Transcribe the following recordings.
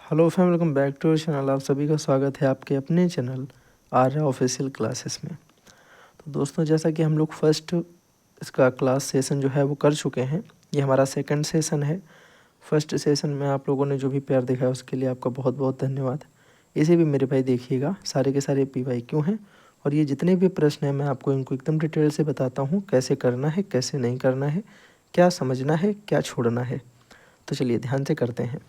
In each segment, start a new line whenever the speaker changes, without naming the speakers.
Hello family, welcome back to channel. आप सभी का स्वागत है आपके अपने चैनल आर्या ऑफिशियल क्लासेस में। तो दोस्तों, जैसा कि हम लोग फर्स्ट इसका क्लास सेशन जो है वो कर चुके हैं, ये हमारा सेकंड सेशन है। फर्स्ट सेशन में आप लोगों ने जो भी प्यार दिखाया उसके लिए आपका बहुत बहुत धन्यवाद। इसे भी मेरे भाई देखिएगा, सारे के सारे PYQ हैं और ये जितने भी प्रश्न हैं मैं आपको इनको एकदम डिटेल से बताता हूँ, कैसे करना है कैसे नहीं करना है, क्या समझना है क्या छोड़ना है। तो चलिए ध्यान से करते हैं।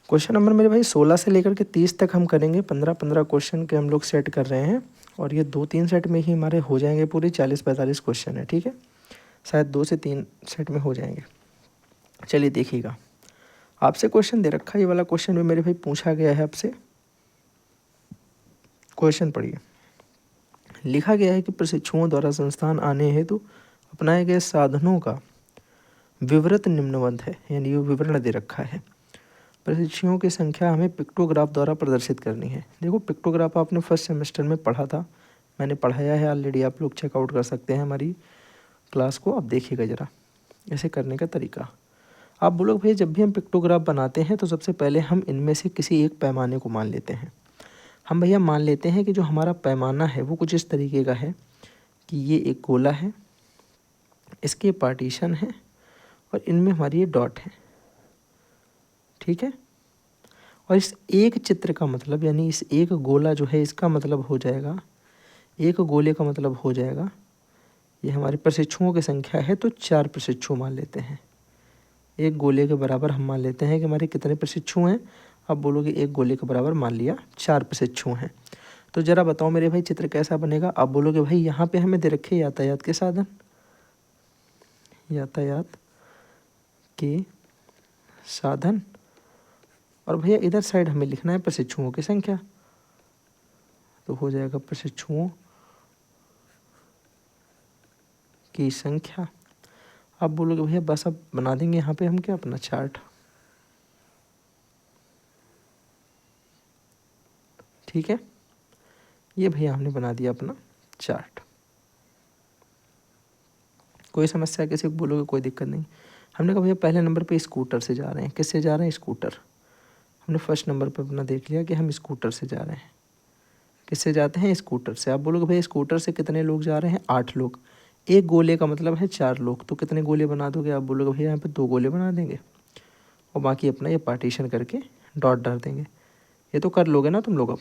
क्वेश्चन नंबर मेरे भाई 16 से लेकर के 30 तक हम करेंगे। 15-15 क्वेश्चन के हम लोग सेट कर रहे हैं और ये 2-3 सेट में ही हमारे हो जाएंगे। पूरे 40-45 क्वेश्चन है, ठीक है। शायद 2 से 3 सेट में हो जाएंगे। चलिए देखिएगा, आपसे क्वेश्चन दे रखा है। ये वाला क्वेश्चन भी मेरे भाई पूछा गया है आपसे। क्वेश्चन पढ़िए। लिखा गया है कि प्रशिक्षुओं द्वारा संस्थान आने हेतु अपनाए गए साधनों का विवृत निम्नवत है, यानी ये विवरण दे रखा है। प्रशिक्षुओं की संख्या हमें पिक्टोग्राफ द्वारा प्रदर्शित करनी है। देखो, पिक्टोग्राफ आपने फर्स्ट सेमेस्टर में पढ़ा था, मैंने पढ़ाया है ऑलरेडी, आप लोग चेकआउट कर सकते हैं हमारी क्लास को। अब देखिएगा ज़रा ऐसे करने का तरीका। आप बोलोगे भैया जब भी हम पिक्टोग्राफ बनाते हैं तो सबसे पहले हम इनमें से किसी एक पैमाने को मान लेते हैं। हम भैया मान लेते हैं कि जो हमारा पैमाना है वो कुछ इस तरीके का है कि ये एक गोला है, इसके पार्टीशन है और इनमें हमारी ये डॉट है, ठीक है। और इस एक चित्र का मतलब, यानी इस एक गोला जो है इसका मतलब हो जाएगा, एक गोले का मतलब हो जाएगा, ये हमारे प्रशिक्षुओं की संख्या है तो 4 प्रशिक्षु मान लेते हैं। एक गोले के बराबर हम मान लेते हैं कि हमारे कितने प्रशिक्षु हैं। अब बोलोगे एक गोले के बराबर मान लिया 4 प्रशिक्षु हैं। तो ज़रा बताओ मेरे भाई चित्र कैसा बनेगा। अब बोलोगे भाई यहाँ पे हमें दे रखे यातायात के साधन, यातायात के साधन, और भैया इधर साइड हमें लिखना है प्रशिक्षुओं की संख्या। तो हो जाएगा प्रशिक्षुओं की संख्या। अब बोलोगे भैया बस अब बना देंगे यहाँ पे हम क्या, अपना चार्ट, ठीक है। ये भैया हमने बना दिया अपना चार्ट। कोई समस्या किसी को बोलोगे कोई दिक्कत नहीं। हमने कहा भैया पहले नंबर पे स्कूटर से जा रहे हैं। किससे जा रहे हैं? स्कूटर। हमने फर्स्ट नंबर पे अपना देख लिया कि हम स्कूटर से जा रहे हैं। किससे जाते हैं? स्कूटर से। आप बोलोगे भैया स्कूटर से कितने लोग जा रहे हैं? 8 लोग। एक गोले का मतलब है 4 लोग, तो कितने गोले बना दोगे? आप बोलोगे भैया यहाँ पे 2 गोले बना देंगे और बाकी अपना ये पार्टीशन करके डॉट डाल देंगे। ये तो कर लोगे ना तुम लोग। अब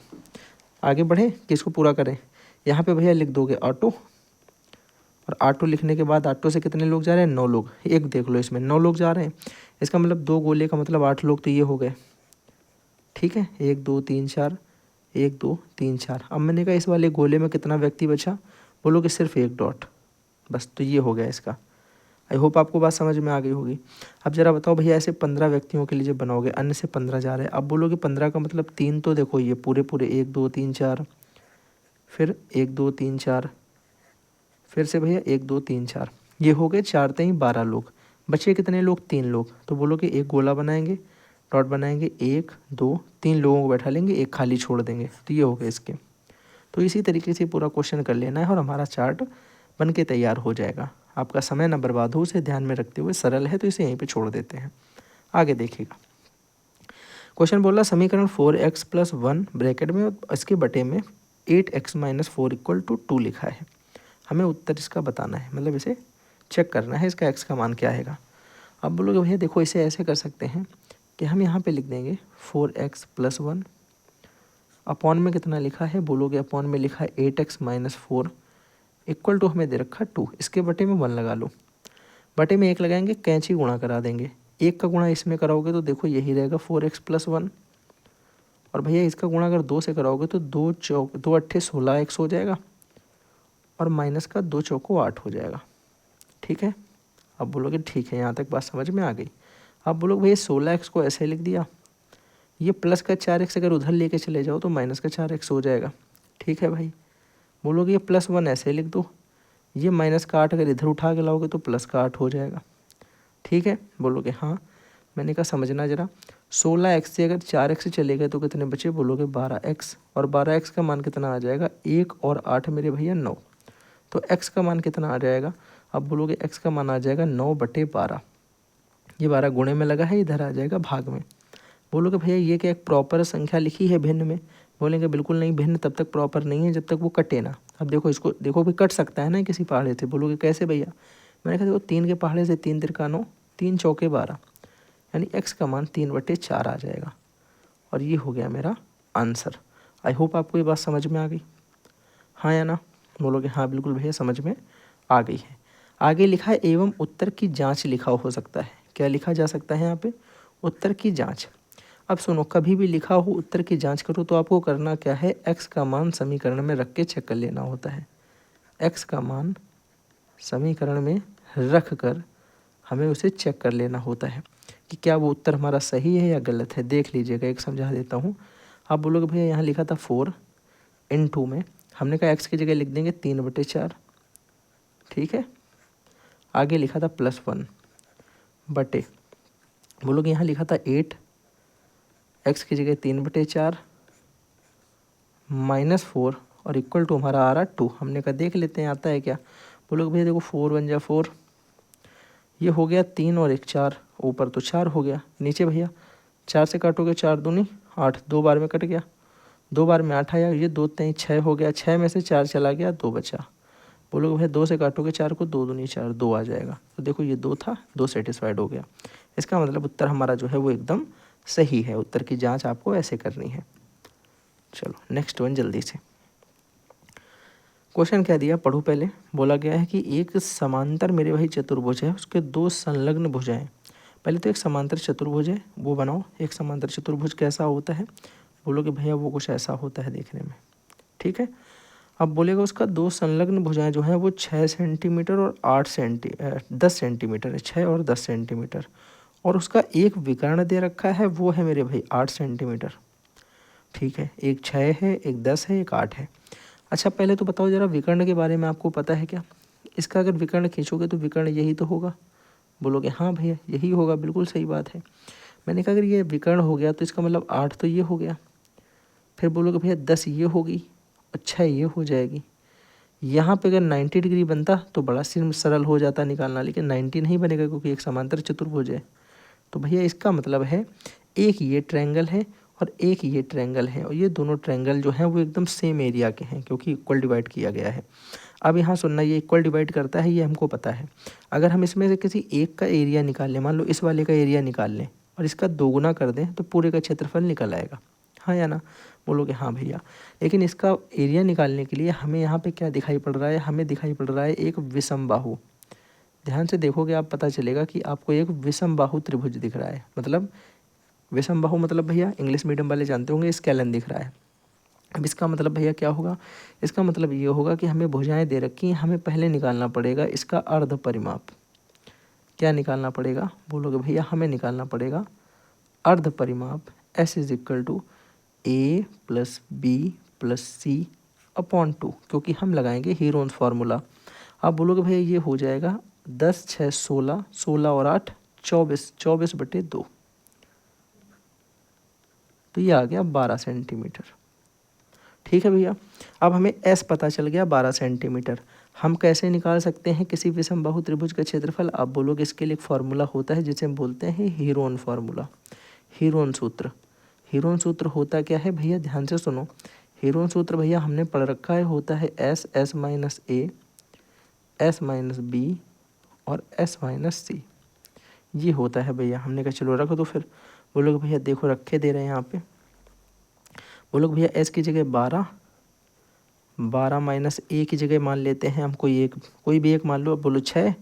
आगे बढ़े कि इसको पूरा करें। यहाँ पे भैया लिख दोगे ऑटो, और ऑटो लिखने के बाद ऑटो से कितने लोग जा रहे हैं? 9 लोग। एक देख लो, इसमें 9 लोग जा रहे हैं। इसका मतलब 2 गोले का मतलब 8 लोग, तो ये हो गए, ठीक है। 1 2 3 4, 1 2 3 4। अब मैंने कहा इस वाले गोले में कितना व्यक्ति बचा? बोलोगे सिर्फ एक डॉट, बस। तो ये हो गया इसका। आई होप आपको बात समझ में आ गई होगी। अब जरा बताओ भैया ऐसे 15 व्यक्तियों के लिए जब बनाओगे, अन्य से 15 जा रहे हैं। अब बोलोगे 15 का मतलब 3, तो देखो ये पूरे पूरे 1 2 3 4, फिर 1 2 3 4, फिर से भैया 1 2 3 4, ये हो गए 4 3 12 लोग। बचे कितने लोग? 3 लोग। तो बोलोगे एक गोला बनाएंगे, डॉट बनाएंगे, 1 2 3 लोगों को बैठा लेंगे, एक खाली छोड़ देंगे। तो ये हो गए इसके। तो इसी तरीके से पूरा क्वेश्चन कर लेना है और हमारा चार्ट बन के तैयार हो जाएगा। आपका समय न बर्बाद हो, उसे ध्यान में रखते हुए। सरल है तो इसे यहीं पे छोड़ देते हैं। आगे देखिएगा, क्वेश्चन बोला समीकरण 4x + 1 ब्रैकेट में इसके बटे में 8x - 4 = 2 लिखा है। हमें उत्तर इसका बताना है, मतलब इसे चेक करना है इसका x का मान क्या आएगा। अब बोलोगे भैया देखो इसे ऐसे कर सकते हैं कि हम यहाँ पे लिख देंगे 4x + 1 अपॉन में कितना लिखा है? बोलोगे अपॉन में लिखा है 8x - 4 इक्वल टू हमें दे रखा 2। इसके बटे में 1 लगा लो, बटे में 1 लगाएंगे, कैंची गुणा करा देंगे। 1 का गुणा इसमें कराओगे तो देखो यही रहेगा 4x + 1, और भैया इसका गुणा अगर 2 से कराओगे तो 2 चौक 2 अट्ठे 16x हो जाएगा, और माइनस का 2 चौको 8 हो जाएगा, ठीक है। अब बोलोगे ठीक है, यहाँ तक बात समझ में आ गई। अब बोलोगे भैया 16x को ऐसे लिख दिया, ये प्लस का 4x अगर उधर लेके चले जाओ तो माइनस का 4x हो जाएगा, ठीक है भाई। बोलोगे ये +1 ऐसे लिख दो, ये माइनस का 8 अगर इधर उठा के लाओगे तो प्लस का 8 हो जाएगा, ठीक है। बोलोगे हाँ। मैंने कहा समझना ज़रा, 16x से अगर 4x चले गए तो कितने बचे? बोलोगे 12x, और 12x का मान कितना आ जाएगा? 1 और 8 मेरे भैया 9, तो x का मान कितना आ जाएगा? अब बोलोगे x का मान आ जाएगा 9/12। ये 12 गुणे में लगा है, इधर आ जाएगा भाग में। बोलोगे भैया ये क्या एक प्रॉपर संख्या लिखी है भिन्न में? बोलेंगे बिल्कुल नहीं, भिन्न तब तक प्रॉपर नहीं है जब तक वो कटे ना। अब देखो इसको, देखो भी कट सकता है ना किसी पहाड़े से। बोलोगे कैसे भैया? मैंने कहा देखो 3 के पहाड़े से 3 तिरका 9, 3 चौके 12, यानी x का मान 3/4 आ जाएगा। और ये हो गया मेरा आंसर। आई होप आपको ये बात समझ में आ गई, हाँ या ना? बोलोगे हाँ बिल्कुल भैया समझ में आ गई है। आगे लिखा है एवं उत्तर की जांच लिखा हो सकता है। क्या लिखा जा सकता है यहाँ पे? उत्तर की जांच। अब सुनो, कभी भी लिखा हो उत्तर की जांच करो तो आपको करना क्या है, x का मान समीकरण में रख के चेक कर लेना होता है। x का मान समीकरण में रख कर हमें उसे चेक कर लेना होता है कि क्या वो उत्तर हमारा सही है या गलत है। देख लीजिएगा, एक समझा देता हूँ। आप बोलोगे भैया यहाँ लिखा था 4 × में, हमने कहा x की जगह लिख देंगे 3/4, ठीक है। आगे लिखा था +1 बटे, बोलोगे यहाँ लिखा था 8, x की जगह 3/4 -4 और इक्वल टू हमारा आ रहा 2। हमने कहा देख लेते हैं आता है क्या। बोलोगे भैया देखो 4 × 1 = 4, ये हो गया 3 और 1 4, ऊपर तो 4 हो गया, नीचे भैया 4 से काटोगे 4 दूनी 8, 2 बार में कट गया, 2 बार में 8 आया, ये 2 3 6 हो गया, 6 में से 4 चला गया, 2 बचा। बोलोगे भैया 2 से काटोगे 4 को, 2 दूनी 4, 2 आ जाएगा। तो देखो ये 2 था, 2 सेटिस्फाइड हो गया। इसका मतलब उत्तर हमारा जो है वो एकदम सही है। उत्तर की जांच आपको ऐसे करनी है। चलो नेक्स्ट वन जल्दी से। क्वेश्चन क्या दिया पढ़ो पहले। बोला गया है कि एक समांतर मेरे भाई चतुर्भुज है, उसके 2 संलग्न भुजाएं। पहले तो एक समांतर चतुर्भुज है वो बनाओ। एक समांतर चतुर्भुज कैसा होता है? बोलोगे भैया वो कुछ ऐसा होता है देखने में, ठीक है। अब बोलेगा उसका 2 संलग्न भुजाएं जो हैं वो 6 सेंटीमीटर और 10 सेंटीमीटर है, 6 और 10 सेंटीमीटर। और उसका एक विकर्ण दे रखा है, वो है मेरे भाई 8 सेंटीमीटर, ठीक है। एक 6 है, एक 10 है, एक 8 है। अच्छा पहले तो बताओ ज़रा विकर्ण के बारे में आपको पता है क्या? इसका अगर विकर्ण खींचोगे तो विकर्ण यही तो होगा। बोलोगे हाँ भैया यही होगा, बिल्कुल सही बात है। मैंने कहा अगर ये विकर्ण हो गया तो इसका मतलब 8 तो ये हो गया, फिर बोलोगे भैया 10 ये होगी और 6 ये हो जाएगी। यहाँ पे अगर 90 डिग्री बनता तो बड़ा सरल हो जाता निकालना, लेकिन 90 नहीं बनेगा क्योंकि एक समांतर चतुर्भुज है। तो भैया इसका मतलब है एक ये ट्रायंगल है और एक ये ट्रायंगल है, और ये दोनों ट्रायंगल जो हैं वो एकदम सेम एरिया के हैं क्योंकि इक्वल डिवाइड किया गया है। अब यहाँ सुनना, ये इक्वल डिवाइड करता है ये हमको पता है। अगर हम इसमें से किसी एक का एरिया निकाल लें, मान लो इस वाले का एरिया निकाल लें और इसका 2 गुना कर दें तो पूरे का क्षेत्रफल निकल आएगा, हाँ या ना? बोलोगे हाँ भैया। लेकिन इसका एरिया निकालने के लिए हमें यहाँ पे क्या दिखाई पड़ रहा है? हमें दिखाई पड़ रहा है एक विषमबाहु। ध्यान से देखोगे आप पता चलेगा कि आपको एक विषमबाहु त्रिभुज दिख रहा है। मतलब विषमबाहु मतलब भैया इंग्लिश मीडियम वाले जानते होंगे, स्केलन दिख रहा है। अब इसका मतलब भैया क्या होगा? इसका मतलब ये होगा कि हमें भुजाएं दे रखी हैं, हमें पहले निकालना पड़ेगा इसका अर्ध परिमाप। क्या निकालना पड़ेगा? बोलोगे भैया हमें निकालना पड़ेगा अर्ध परिमाप। S = A + B + C/2, क्योंकि हम लगाएंगे हीरोन्स फार्मूला। आप बोलोगे भैया ये हो जाएगा 10 6 16, 16 और 8 24, 24/2, तो ये आ गया 12 सेंटीमीटर, ठीक है भैया। अब हमें S पता चल गया 12 सेंटीमीटर। हम कैसे निकाल सकते हैं किसी विषमबाहु त्रिभुज का क्षेत्रफल? आप बोलोगे इसके लिए एक फार्मूला होता है जिसे हम बोलते हैं हीरोन फार्मूला, हीरोन सूत्र। हीरोन सूत्र होता क्या है भैया? ध्यान से सुनो। हीरोन सूत्र भैया हमने पढ़ रखा है, होता है S - A, S - B और S - C। ये होता है भैया। हमने कहा चलो रख दो फिर। बोलोगे भैया देखो रखे दे रहे हैं यहाँ पे। बोलोगे भैया S की जगह 12, 12 - A की जगह मान लेते हैं हम कोई भी एक मान लो। अब बोलो 6,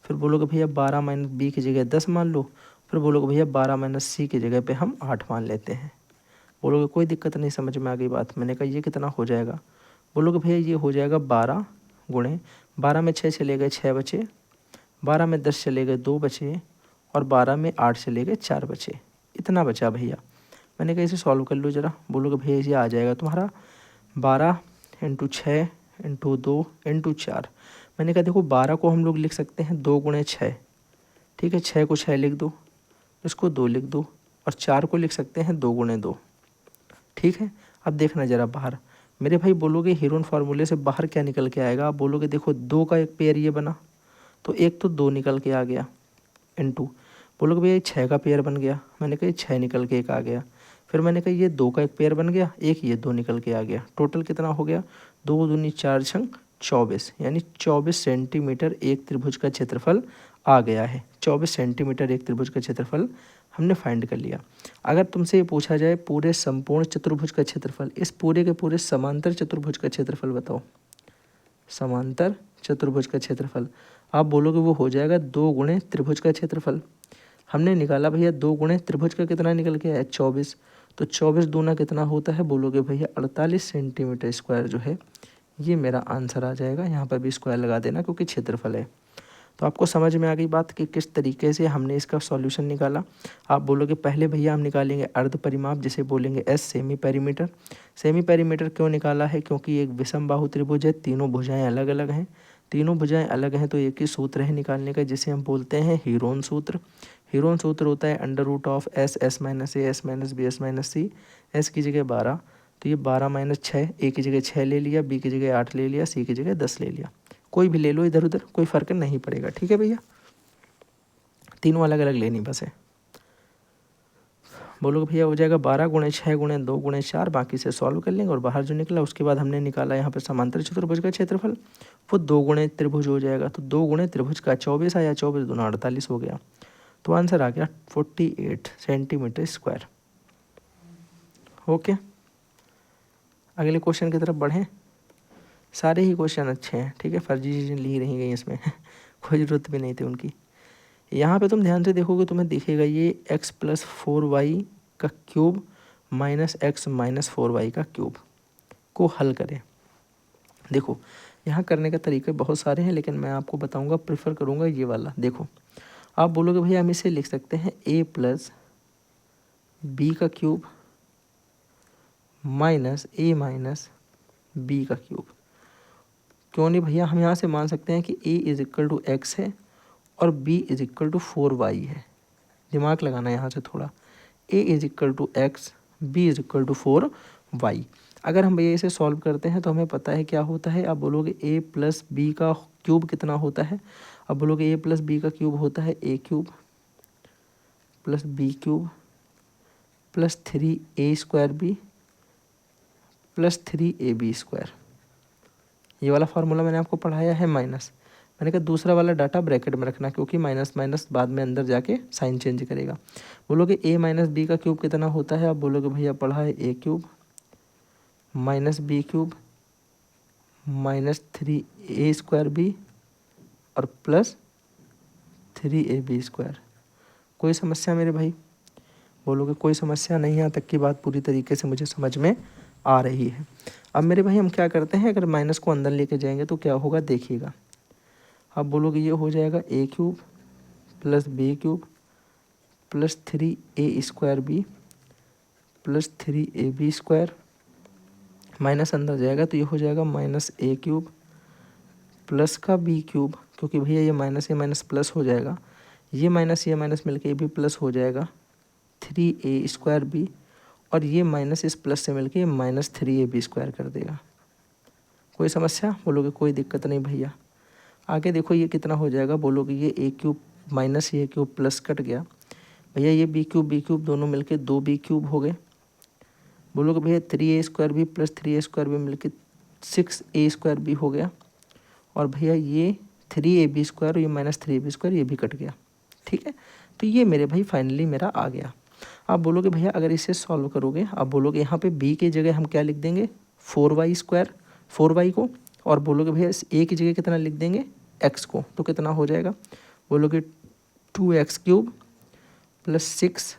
फिर बोलोगे भैया 12 - B की जगह 10 मान लो, फिर बोलोगे भैया 12 - C की जगह पे हम 8 मान लेते हैं। बोलोगे कोई दिक्कत नहीं, समझ में आ गई बात। मैंने कहा ये कितना हो जाएगा? बोलोगे भैया ये हो जाएगा 12 गुणे 12 में 6 चले गए 6 बचे, 12 में 10 चले गए 2 बचे, और 12 में 8 चले गए 4 बचे। इतना बचा भैया। मैंने कहा इसे सॉल्व कर लो ज़रा। बोलोगे भैया ये आ जाएगा तुम्हारा 12 × 6 × 2 × 4। मैंने कहा देखो 12 को हम लोग लिख सकते हैं 2 × 6, ठीक है। 6 को 6 लिख दो, इसको 2 लिख दो, और 4 को लिख सकते हैं 2 × 2, ठीक है। अब देखना ज़रा बाहर मेरे भाई। बोलोगे हीरोन फार्मूले से बाहर क्या निकल के आएगा? आप बोलोगे देखो 2 का एक पेयर ये बना, तो एक तो 2 निकल के आ गया, × बोलोगे भैया 6 का पेयर बन गया, मैंने कहा 6 निकल के 1 आ गया। फिर मैंने कहा ये 2 का एक पेयर बन गया, एक ये 2 निकल के आ गया। टोटल कितना हो गया, 2 दूनी 4 छंग 24, यानी 24 सेंटीमीटर एक त्रिभुज का क्षेत्रफल आ गया है। 24 सेंटीमीटर एक त्रिभुज का क्षेत्रफल हमने फाइंड कर लिया। अगर तुमसे ये पूछा जाए पूरे संपूर्ण चतुर्भुज का क्षेत्रफल, इस पूरे के पूरे समांतर चतुर्भुज का क्षेत्रफल बताओ, समांतर चतुर्भुज का क्षेत्रफल, आप बोलोगे वो हो जाएगा 2 गुणे त्रिभुज का क्षेत्रफल। हमने निकाला भैया 2 गुणे त्रिभुज का कितना निकल के आया 24, तो 24 दूना कितना होता है, बोलोगे भैया 48 सेंटीमीटर स्क्वायर जो है ये मेरा आंसर आ जाएगा। यहाँ पर भी स्क्वायर लगा देना क्योंकि क्षेत्रफल है। तो आपको समझ में आ गई बात कि किस तरीके से हमने इसका सॉल्यूशन निकाला। आप बोलोगे पहले भैया हम निकालेंगे अर्ध परिमाप, जिसे बोलेंगे S, semi perimeter. Semi perimeter क्यों निकाला है, क्योंकि एक विषम बाहु त्रिभुज है, तीनों भुजाएं अलग अलग हैं। तीनों भुजाएं अलग हैं तो एक ही सूत्र है निकालने का, जिसे हम बोलते हैं हीरोन सूत्र। हीरोन सूत्र होता है under root of s, s minus a, s minus b, s minus c. S की जगह 12, तो ये 12 माइनस 6, ए की जगह 6 ले लिया, बी की जगह 8 ले लिया, सी की जगह 10 ले लिया। कोई भी ले लो इधर उधर, कोई फ़र्क नहीं पड़ेगा, ठीक है भैया। तीनों अलग अलग लेनी बस है। बोलोगे भैया हो जाएगा 12 गुणे 6 गुणे 2 गुणे 4, बाकी से सॉल्व कर लेंगे और बाहर जो निकला उसके बाद हमने निकाला यहाँ पे समांतर चतुर्भुज का क्षेत्रफल, वो 2 गुणे त्रिभुज हो जाएगा। तो 2 गुणे त्रिभुज का 24 आया, 24 दूना 48 हो गया, तो आंसर आ गया 48 सेंटीमीटर स्क्वायर। ओके, अगले क्वेश्चन की तरफ बढ़ें। सारे ही क्वेश्चन अच्छे हैं, ठीक है, फर्जी चीज़ें ली नहीं गई इसमें कोई ज़रूरत भी नहीं थी उनकी। यहाँ पे तुम ध्यान से देखोगे तुम्हें दिखेगा ये x + 4y का cube minus x minus 4y का क्यूब को हल करें। देखो यहाँ करने का तरीके बहुत सारे हैं, लेकिन मैं आपको बताऊंगा, प्रेफर करूंगा ये वाला। देखो आप बोलोगे भैया हम इसे लिख सकते हैं a + b का cube minus a minus b का क्यूब। क्यों नहीं भैया, हम यहाँ से मान सकते हैं कि a = x है और b = 4y है। दिमाग लगाना यहाँ से थोड़ा, a = x, b = 4y। अगर हम भैया इसे सॉल्व करते हैं तो हमें पता है क्या होता है। आप बोलोगे a + b का क्यूब कितना होता है, अब बोलोगे a + b का क्यूब होता है a cube plus b cube plus 3a² plus 3ab²। ये वाला फार्मूला मैंने आपको पढ़ाया है माइनस, मैंने कहा दूसरा वाला डाटा ब्रैकेट में रखना, क्योंकि माइनस माइनस बाद में अंदर जाके साइन चेंज करेगा। बोलोगे a माइनस बी का क्यूब कितना होता है, आप बोलोगे भैया पढ़ा है a cube minus b cube minus 3a² और प्लस 3ab²। कोई समस्या मेरे भाई? बोलोगे कोई समस्या नहीं, यहाँ तक की बात पूरी तरीके से मुझे समझ में आ रही है। अब मेरे भाई हम क्या करते हैं, अगर माइनस को अंदर लेके जाएंगे तो क्या होगा देखिएगा। आप बोलोगे ये हो जाएगा a cube plus b cube plus 3a² plus 3ab², minus अंदर जाएगा तो ये हो जाएगा माइनस a क्यूब प्लस का b क्यूब, क्योंकि भैया ये माइनस प्लस हो जाएगा, ये माइनस मिलके ये भी प्लस हो जाएगा 3a² और ये माइनस इस प्लस से मिलके माइनस 3ab² कर देगा। कोई समस्या? बोलोगे कोई दिक्कत नहीं भैया। आगे देखो ये कितना हो जाएगा, बोलोगे ये a क्यूब माइनस ये क्यूब प्लस कट गया भैया, ये b क्यूब दोनों मिलके 2b³ हो गए। बोलोगे भैया 3a² प्लस 3a² मिलके 6a² हो गया, और भैया ये 3ab² और ये माइनस 3ab² ये भी कट गया, ठीक है। तो ये मेरे भाई फाइनली मेरा आ गया। आप बोलोगे भैया अगर इसे सॉल्व करोगे, आप बोलोगे यहाँ पे b की जगह हम क्या लिख देंगे 4y को, और बोलोगे भैया इस a की जगह कितना लिख देंगे x को, तो कितना हो जाएगा, बोलोगे 2x³ प्लस 6,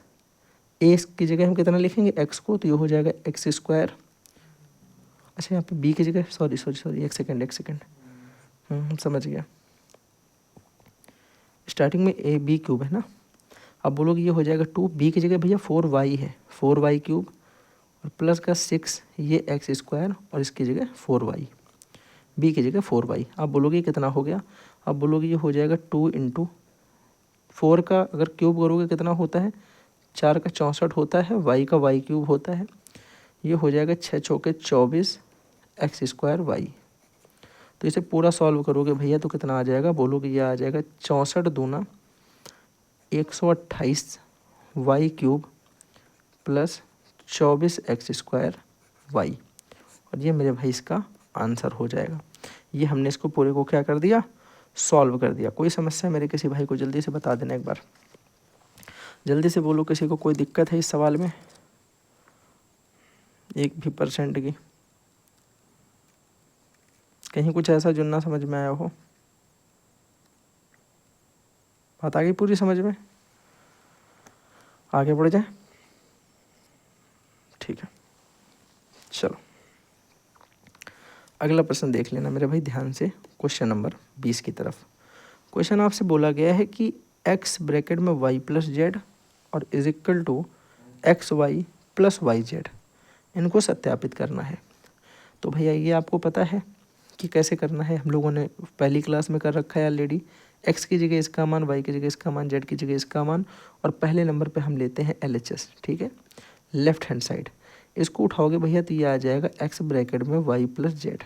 a की जगह हम कितना लिखेंगे x को, तो ये हो जाएगा x²। अच्छा यहाँ पे b की जगह सॉरी एक सेकेंड समझ गया, स्टार्टिंग में ab³ है ना। अब बोलोगे ये हो जाएगा 2, b की जगह भैया 4y है, 4y³ और प्लस का 6 ये x² और इसकी जगह 4y, b की जगह 4y। आप बोलोगे कितना हो गया, अब बोलोगे ये हो जाएगा 2 × 4 का अगर क्यूब करोगे कितना होता है 4 का 64 होता है, y का y³ होता है, ये हो जाएगा 6 चौके 24 x²y। तो इसे पूरा सॉल्व करोगे भैया तो कितना आ जाएगा, बोलोगे ये आ जाएगा 64 दूना 128y³ प्लस 24x² y, और ये मेरे भाई इसका आंसर हो जाएगा। ये हमने इसको पूरे को क्या कर दिया, सॉल्व कर दिया। कोई समस्या मेरे किसी भाई को जल्दी से बता देना एक बार, जल्दी से बोलो किसी को कोई दिक्कत है इस सवाल में 1% की, कहीं कुछ ऐसा जो ना समझ में आया हो। बात आ गई पूरी समझ में, आगे बढ़ जाए, ठीक है। चलो अगला प्रश्न देख लेना मेरे भाई ध्यान से, क्वेश्चन नंबर 20 की तरफ। क्वेश्चन आपसे बोला गया है कि x ब्रैकेट में y प्लस जेड और is equal to x y plus y z, इनको सत्यापित करना है। तो भैया ये आपको पता है कि कैसे करना है, हम लोगों ने पहली क्लास में कर रखा है ऑलरेडी। x की जगह इसका मान, y की जगह इसका मान, z की जगह इसका मान, और पहले नंबर पे हम लेते हैं LHS, ठीक है, लेफ्ट हैंड साइड। इसको उठाओगे भैया तो ये आ जाएगा x ब्रैकेट में y प्लस जेड,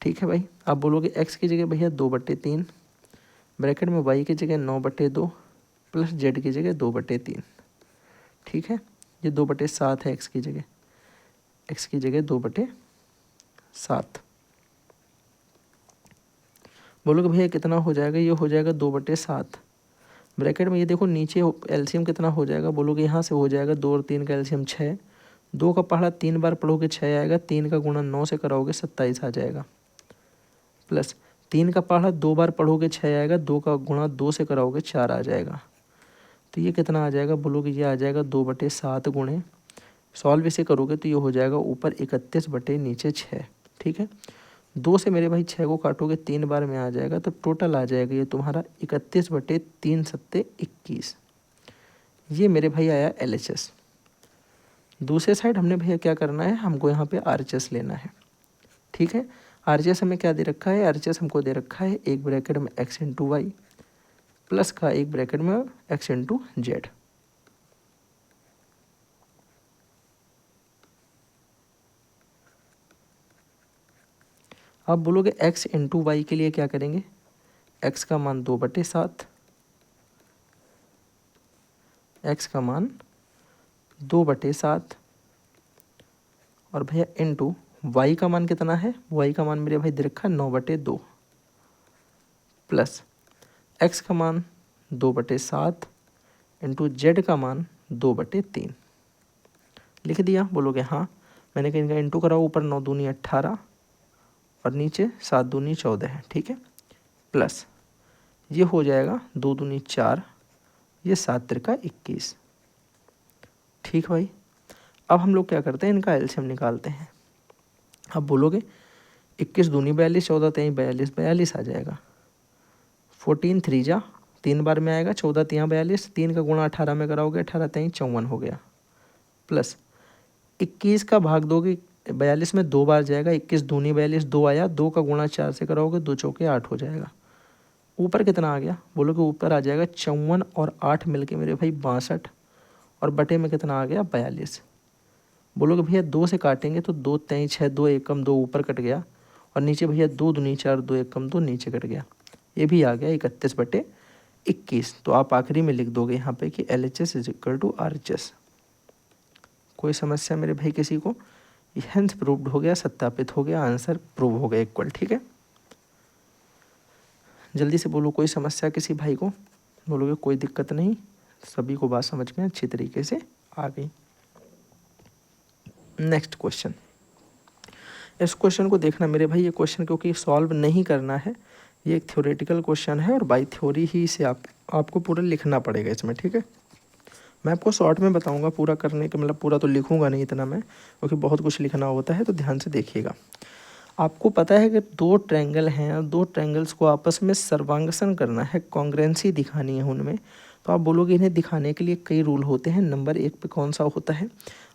ठीक है भाई। आप बोलोगे x की जगह भैया 2/3, ब्रैकेट में y की जगह 9/2 प्लस z की जगह 2/3, ठीक है। ये 2/7 है x की जगह, x की जगह 2/7। बोलोगे भैया कितना हो जाएगा, ये हो जाएगा 2/7। ब्रैकेट में ये देखो नीचे एलसीएम कितना हो जाएगा, बोलोगे यहाँ से हो जाएगा 2 और 3 का एलसीएम 6, 2 का पहाड़ा 3 बार पढ़ोगे 6 आएगा, 3 का गुणा 9 से कराओगे 27 आ जाएगा, प्लस 3 का पहाड़ा 2 बार पढ़ोगे 6 आएगा, 2 का गुणा 2 से कराओगे 4 आ जाएगा। तो ये कितना आ जाएगा, बोलोगे ये आ जाएगा 2/7 गुणे, सॉल्व इसे करोगे तो ये हो जाएगा ऊपर 31 बटे नीचे 6, ठीक है। 2 से मेरे भाई 6 को काटोगे 3 बार में आ जाएगा, तो टोटल आ जाएगा ये तुम्हारा 31/3 सत्ते 21। ये मेरे भाई आया LHS। दूसरे साइड हमने भैया क्या करना है, हमको यहाँ पे RHS लेना है, ठीक है। RHS हमें क्या दे रखा है, RHS हमको दे रखा है एक ब्रैकेट में x इंटू वाई प्लस का एक ब्रैकेट में x इंटू जेड। आप बोलोगे x इंटू वाई के लिए क्या करेंगे, x का मान 2/7, x का मान 2/7, और भैया इंटू y का मान कितना है, y का मान मेरे भाई दे रखा है 9/2, प्लस x का मान 2/7 इंटू जेड का मान 2/3 लिख दिया। बोलोगे हाँ, मैंने कहीं का इंटू करा, ऊपर 9 दूनी 18 और नीचे 7 दूनी 14 है, ठीक है, प्लस ये हो जाएगा 2 दूनी 4, ये 7 त्रिका 21, ठीक भाई। अब हम लोग क्या करते हैं, इनका एलसीएम निकालते हैं। अब बोलोगे 21 दूनी 42, 14 3 42, 42 आ जाएगा। 14 3 जा 3 बार में आएगा, 14 3 42, 3 का गुणा 18 में कराओगे, 18 3 54 हो गया, प्लस 21 का भाग दोगे 42 में 2 बार जाएगा, 21 दूनी 42, 2 आया, 2 का गुणा 4 से कराओगे, 2 चौके 8 हो जाएगा। ऊपर कितना आ गया, बोलोगे ऊपर आ जाएगा 54 और 8 मिलके मेरे भाई 62, और बटे में कितना आ गया 42। बोलोगे भैया 2 से काटेंगे तो 2 3 6, 2 1 कम 2 ऊपर कट गया, और नीचे भैया 2 दूनी 4, 2 1 कम 2 नीचे कट गया, ये भी आ गया 31/21। तो आप आखिरी में लिख दोगे यहाँ पे कि LHS is equal to RHS। कोई समस्या मेरे भाई किसी को, हेंस प्रूव्ड हो गया, सत्यापित हो गया, आंसर प्रूव हो गया इक्वल, ठीक है। जल्दी से बोलो कोई समस्या किसी भाई को, बोलोगे कोई दिक्कत नहीं, सभी को बात समझ में अच्छी तरीके से आ गई। नेक्स्ट क्वेश्चन, इस क्वेश्चन को देखना मेरे भाई, ये क्वेश्चन क्योंकि सॉल्व नहीं करना है, ये एक थ्योरेटिकल क्वेश्चन है और बाय थ्योरी ही से आपको पूरा लिखना पड़ेगा इसमें, ठीक है। मैं आपको शॉर्ट में बताऊंगा पूरा करने के, मतलब पूरा तो लिखूंगा नहीं इतना मैं, क्योंकि बहुत कुछ लिखना होता है, तो ध्यान से देखिएगा। आपको पता है कि 2 ट्रायंगल हैं और 2 ट्रायंगल्स को आपस में सर्वांगसन करना है, कॉन्ग्रुएंसी दिखानी है उनमें। तो आप बोलोगे इन्हें दिखाने के लिए कई रूल होते हैं। नंबर 1 पे कौन सा होता है,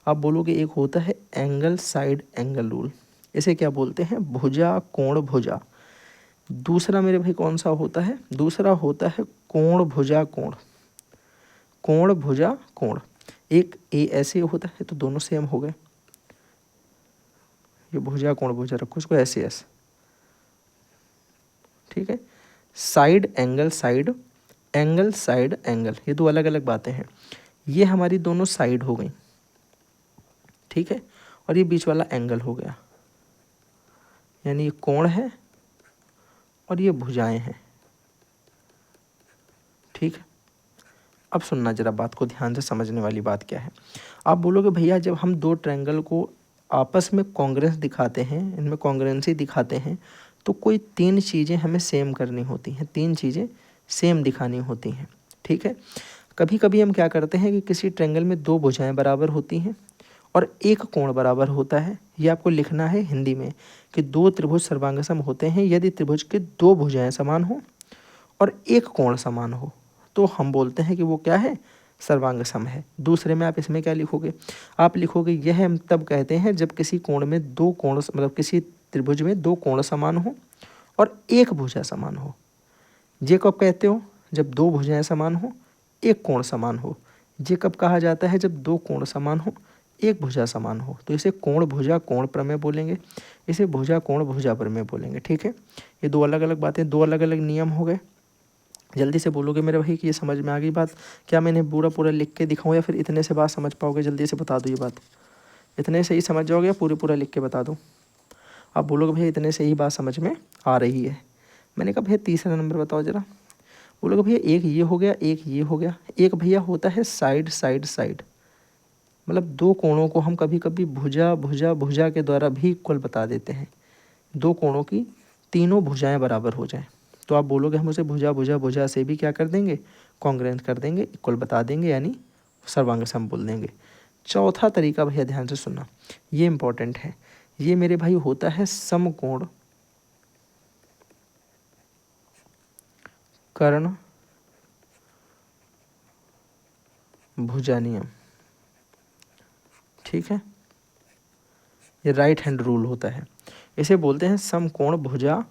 आप बोलोगे एक होता है एंगल साइड एंगल रूल, इसे क्या बोलते हैं, भुजा कोण भुजा। दूसरा मेरे भाई कौन सा होता है, दूसरा होता है कोण भुजा कोण, कोण भुजा कोण। एक ए ऐसे होता है तो दोनों सेम हो गए, ये भुजा कोण भुजा रखो इसको ऐसे ऐसे, ठीक है। Side angle side, angle side angle, ये दो अलग अलग बातें हैं। ये हमारी दोनों साइड हो गई, ठीक है, और ये बीच वाला एंगल हो गया, यानी ये कोण है और ये भुजाएं हैं, ठीक है। अब सुनना जरा बात को ध्यान से, समझने वाली बात क्या है। आप बोलोगे भैया जब हम दो ट्रायंगल को आपस में कॉन्ग्रेंस दिखाते हैं, इनमें कॉन्ग्रेंसी दिखाते हैं, तो कोई तीन चीज़ें हमें सेम करनी होती हैं, तीन चीज़ें सेम दिखानी होती हैं, ठीक है। कभी कभी हम क्या करते हैं कि किसी ट्रायंगल में दो भुजाएं बराबर होती हैं और एक कोण बराबर होता है। ये आपको लिखना है हिंदी में कि दो त्रिभुज सर्वांगसम होते हैं यदि त्रिभुज के दो भुजाएं समान हो और एक कोण समान हो, तो हम बोलते हैं कि वो क्या है, सर्वांगसम है। दूसरे में आप इसमें क्या लिखोगे, आप लिखोगे यह हम तब कहते हैं जब किसी कोण में दो कोण, मतलब किसी त्रिभुज में दो कोण समान हो और एक भुजा समान हो। ये कब कहते हो, जब दो भुजाएं समान हो, एक कोण समान हो। ये कब कहा जाता है, जब दो कोण समान हो, एक भुजा समान हो। तो इसे कोण भुजा कोण प्रमेय बोलेंगे, इसे भुजा कोण भुजा प्रमेय बोलेंगे, ठीक है। ये दो अलग अलग बातें, दो अलग अलग नियम हो गए। जल्दी से बोलोगे मेरे भाई कि ये समझ में आ गई बात। क्या मैंने पूरा पूरा लिख के दिखाऊं या फिर इतने से बात समझ पाओगे? जल्दी से बता दो ये बात, इतने से ही समझ जाओगे या पूरी पूरा लिख के बता दूं? आप बोलोगे भैया इतने से ही बात समझ में आ रही है। मैंने कहा भैया तीसरा नंबर बताओ जरा। बोलोगे भैया एक ये हो गया, एक ये हो गया। एक भैया होता है साइड साइड साइड, मतलब दो कोणों को हम कभी कभी भुजा भुजा भुजा के द्वारा भी इक्वल बता देते हैं। दो कोणों की तीनों भुजाएं बराबर हो जाएं, तो आप बोलोगे हम उसे भुजा भुजा भुजा से भी क्या कर देंगे, कॉन्ग्रेंट कर देंगे, इक्वल बता देंगे, यानी सर्वांगसम बोल देंगे। चौथा तरीका भैया ध्यान से सुनना, ये इंपॉर्टेंट है। ये मेरे भाई होता है समकोण कर्ण भुजा नियम, ठीक है। ये राइट हैंड रूल होता है, इसे बोलते हैं समकोण भुजा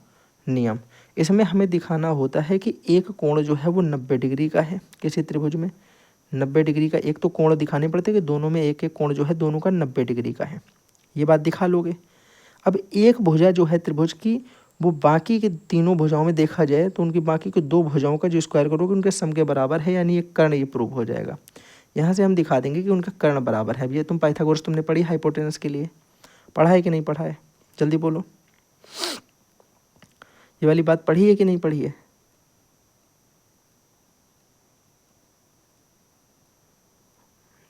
नियम। इसमें हमें दिखाना होता है कि एक कोण जो है वो 90 डिग्री का है। किसी त्रिभुज में 90 डिग्री का एक तो कोण दिखाने पड़ते हैं कि दोनों में एक एक कोण जो है दोनों का 90 डिग्री का है। ये बात दिखा लोगे। अब एक भुजा जो है त्रिभुज की, वो बाकी के तीनों भुजाओं में देखा जाए तो उनकी बाकी के दो भुजाओं का जो स्क्वायर करोगे उनके सम के बराबर है, यानी एक कर्ण ये प्रूव हो जाएगा। यहाँ से हम दिखा देंगे कि उनका कर्ण बराबर है। अब ये तुम पाइथागोरस तुमने पढ़ी हाइपोटेनस के लिए, पढ़ा है कि नहीं पढ़ा है? जल्दी बोलो, ये वाली बात पढ़ी है कि नहीं पढ़ी है?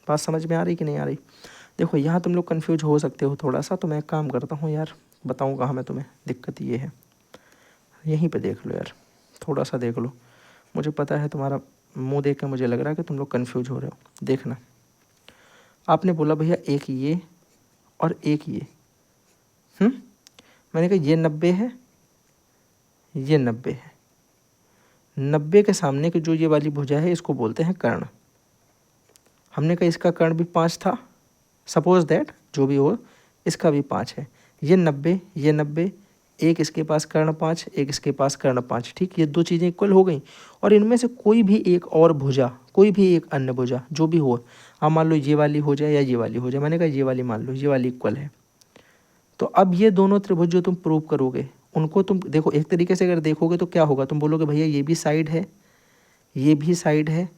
बात समझ में आ रही कि नहीं आ रही? देखो यहाँ तुम लोग कंफ्यूज हो सकते हो थोड़ा सा, तो मैं एक काम करता हूँ यार, बताऊँ कहाँ मैं तुम्हें। दिक्कत ये है, यहीं पे देख लो यार, थोड़ा सा देख लो। मुझे पता है तुम्हारा मुंह देख के मुझे लग रहा है कि तुम लोग कंफ्यूज हो रहे हो। देखना, आपने बोला भैया एक ये और एक ये, मैंने कहा ये 90 है, ये 90 है। 90 के सामने की जो ये वाली भुजा है इसको बोलते हैं कर्ण। हमने कहा इसका कर्ण भी 5 था, सपोज दैट जो भी हो इसका भी 5 है। ये 90, ये 90, एक इसके पास कर्ण 5, एक इसके पास कर्ण 5, ठीक। ये दो चीज़ें इक्वल हो गई और इनमें से कोई भी एक और भुजा, कोई भी एक अन्य भुजा जो भी हो, आप मान लो ये वाली हो जाए या ये वाली हो जाए, मैंने कहा ये वाली मान लो, ये वाली इक्वल है। तो अब ये दोनों त्रिभुज जो तुम प्रूव करोगे उनको तुम देखो, एक तरीके से अगर देखोगे तो क्या होगा, तुम बोलोगे भैया ये भी साइड है, ये भी साइड है,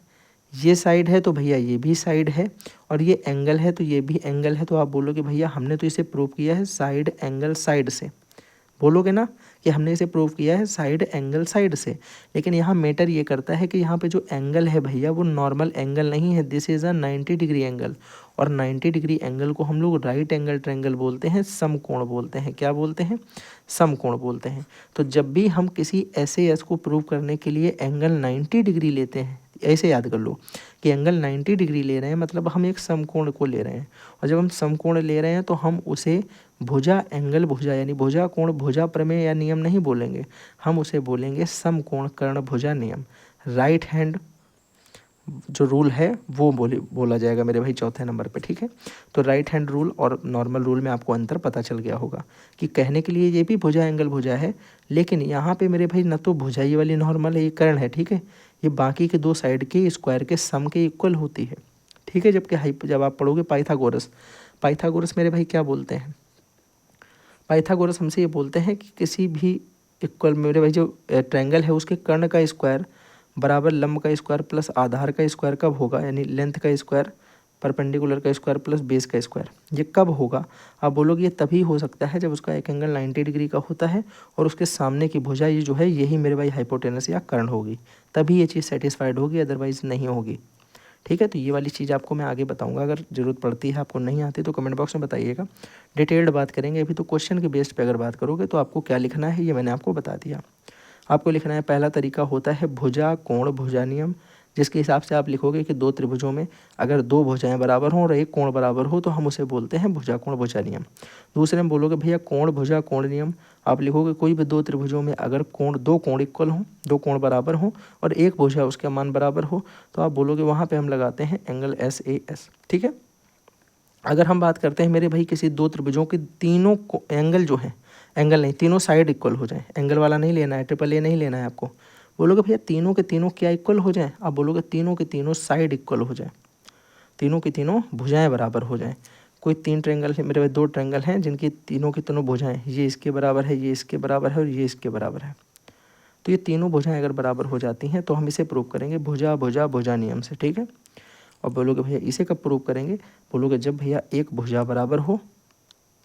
ये साइड है तो भैया ये भी साइड है, और ये एंगल है तो ये भी एंगल है। तो आप बोलोगे भैया हमने तो इसे प्रूव किया है साइड एंगल साइड से, बोलोगे ना कि हमने इसे प्रूव किया है साइड एंगल साइड से। लेकिन यहाँ मैटर ये करता है कि यहाँ पे जो एंगल है भैया वो नॉर्मल एंगल नहीं है, this is a 90 degree angle, और 90 डिग्री एंगल को हम लोग राइट एंगल ट्रायंगल बोलते हैं, समकोण बोलते हैं। क्या बोलते हैं? समकोण बोलते हैं। तो जब भी हम किसी ऐसे एस को प्रूव करने के लिए एंगल 90 डिग्री लेते हैं, ऐसे याद कर लो कि एंगल 90 डिग्री ले रहे हैं, मतलब हम एक समकोण को ले रहे हैं, और जब हम समकोण ले रहे हैं तो हम उसे भुजा एंगल भुजा यानी भुजा कोण भुजा प्रमेय या नियम नहीं बोलेंगे, हम उसे बोलेंगे समकोण कर्ण भुजा नियम। राइट हैंड जो रूल है वो बोला जाएगा मेरे भाई चौथे नंबर पे, ठीक है। तो राइट हैंड रूल और नॉर्मल रूल में आपको अंतर पता चल गया होगा कि कहने के लिए ये भी भुजा एंगल भुजा है, लेकिन यहाँ पे मेरे भाई न तो भुजा ये वाली नॉर्मल है, ये कर्ण है, ठीक है, ये बाकी के दो साइड के स्क्वायर के सम के इक्वल होती है, ठीक है। जब आप पढ़ोगे पाइथागोरस, पाइथागोरस मेरे भाई क्या बोलते हैं, पाइथागोरस हमसे ये बोलते हैं कि किसी भी इक्वल मेरे भाई जो ट्रायंगल है उसके कर्ण का स्क्वायर बराबर लंब का स्क्वायर प्लस आधार का स्क्वायर कब होगा, यानी लेंथ का स्क्वायर परपेंडिकुलर का स्क्वायर प्लस बेस का स्क्वायर, ये कब होगा। आप बोलोगे ये तभी हो सकता है जब उसका एक एंगल 90 डिग्री का होता है और उसके सामने की भुजा ये जो है यही मेरे भाई हाइपोटेनस या कर्ण होगी, तभी ये चीज़ सेटिस्फाइड होगी, अदरवाइज नहीं होगी। ठीक है, तो ये वाली चीज़ आपको मैं आगे बताऊंगा, अगर ज़रूरत पड़ती है, आपको नहीं आती तो कमेंट बॉक्स में बताइएगा, डिटेल्ड बात करेंगे। अभी तो क्वेश्चन के बेस्ड पे अगर बात करोगे तो आपको क्या लिखना है ये मैंने आपको बता दिया। आपको लिखना है, पहला तरीका होता है भुजा कोण भुजा नियम, जिसके हिसाब से आप लिखोगे कि दो त्रिभुजों में अगर दो भुजाएं बराबर हों और एक कोण बराबर हो तो हम उसे बोलते हैं भुजा कोण भुजा नियम। दूसरे में बोलोगे भैया कोण भुजा कोण नियम, आप लिखोगे कोई भी दो त्रिभुजों में अगर दो कोण इक्वल हों, दो कोण बराबर हों और एक भुजा उसका मान बराबर हो तो आप बोलोगे वहाँ पर हम लगाते हैं एंगल SAS। ठीक है, अगर हम बात करते हैं मेरे भाई किसी दो त्रिभुजों के तीनों एंगल जो हैं, एंगल नहीं तीनों साइड इक्वल हो जाए, एंगल वाला नहीं लेना है, ट्रिपल ए नहीं लेना है आपको। बोलोगे भैया तीनों के तीनों क्या इक्वल हो जाएं, आप बोलोगे तीनों के तीनों साइड इक्वल हो जाए, तीनों की तीनों भुजाएं बराबर हो जाएं। कोई तीन ट्रायंगल है मेरे भाई, दो ट्रायंगल हैं जिनकी तीनों की तीनों भुजाएं ये इसके बराबर है, ये इसके बराबर है और ये इसके बराबर है, तो ये तीनों भुजाएं अगर बराबर हो जाती हैं तो हम इसे प्रूव करेंगे भुजा भुजा भुजा नियम से। ठीक है, और बोलोगे भैया इसे कब प्रूव करेंगे, बोलोगे जब भैया एक भुजा बराबर हो,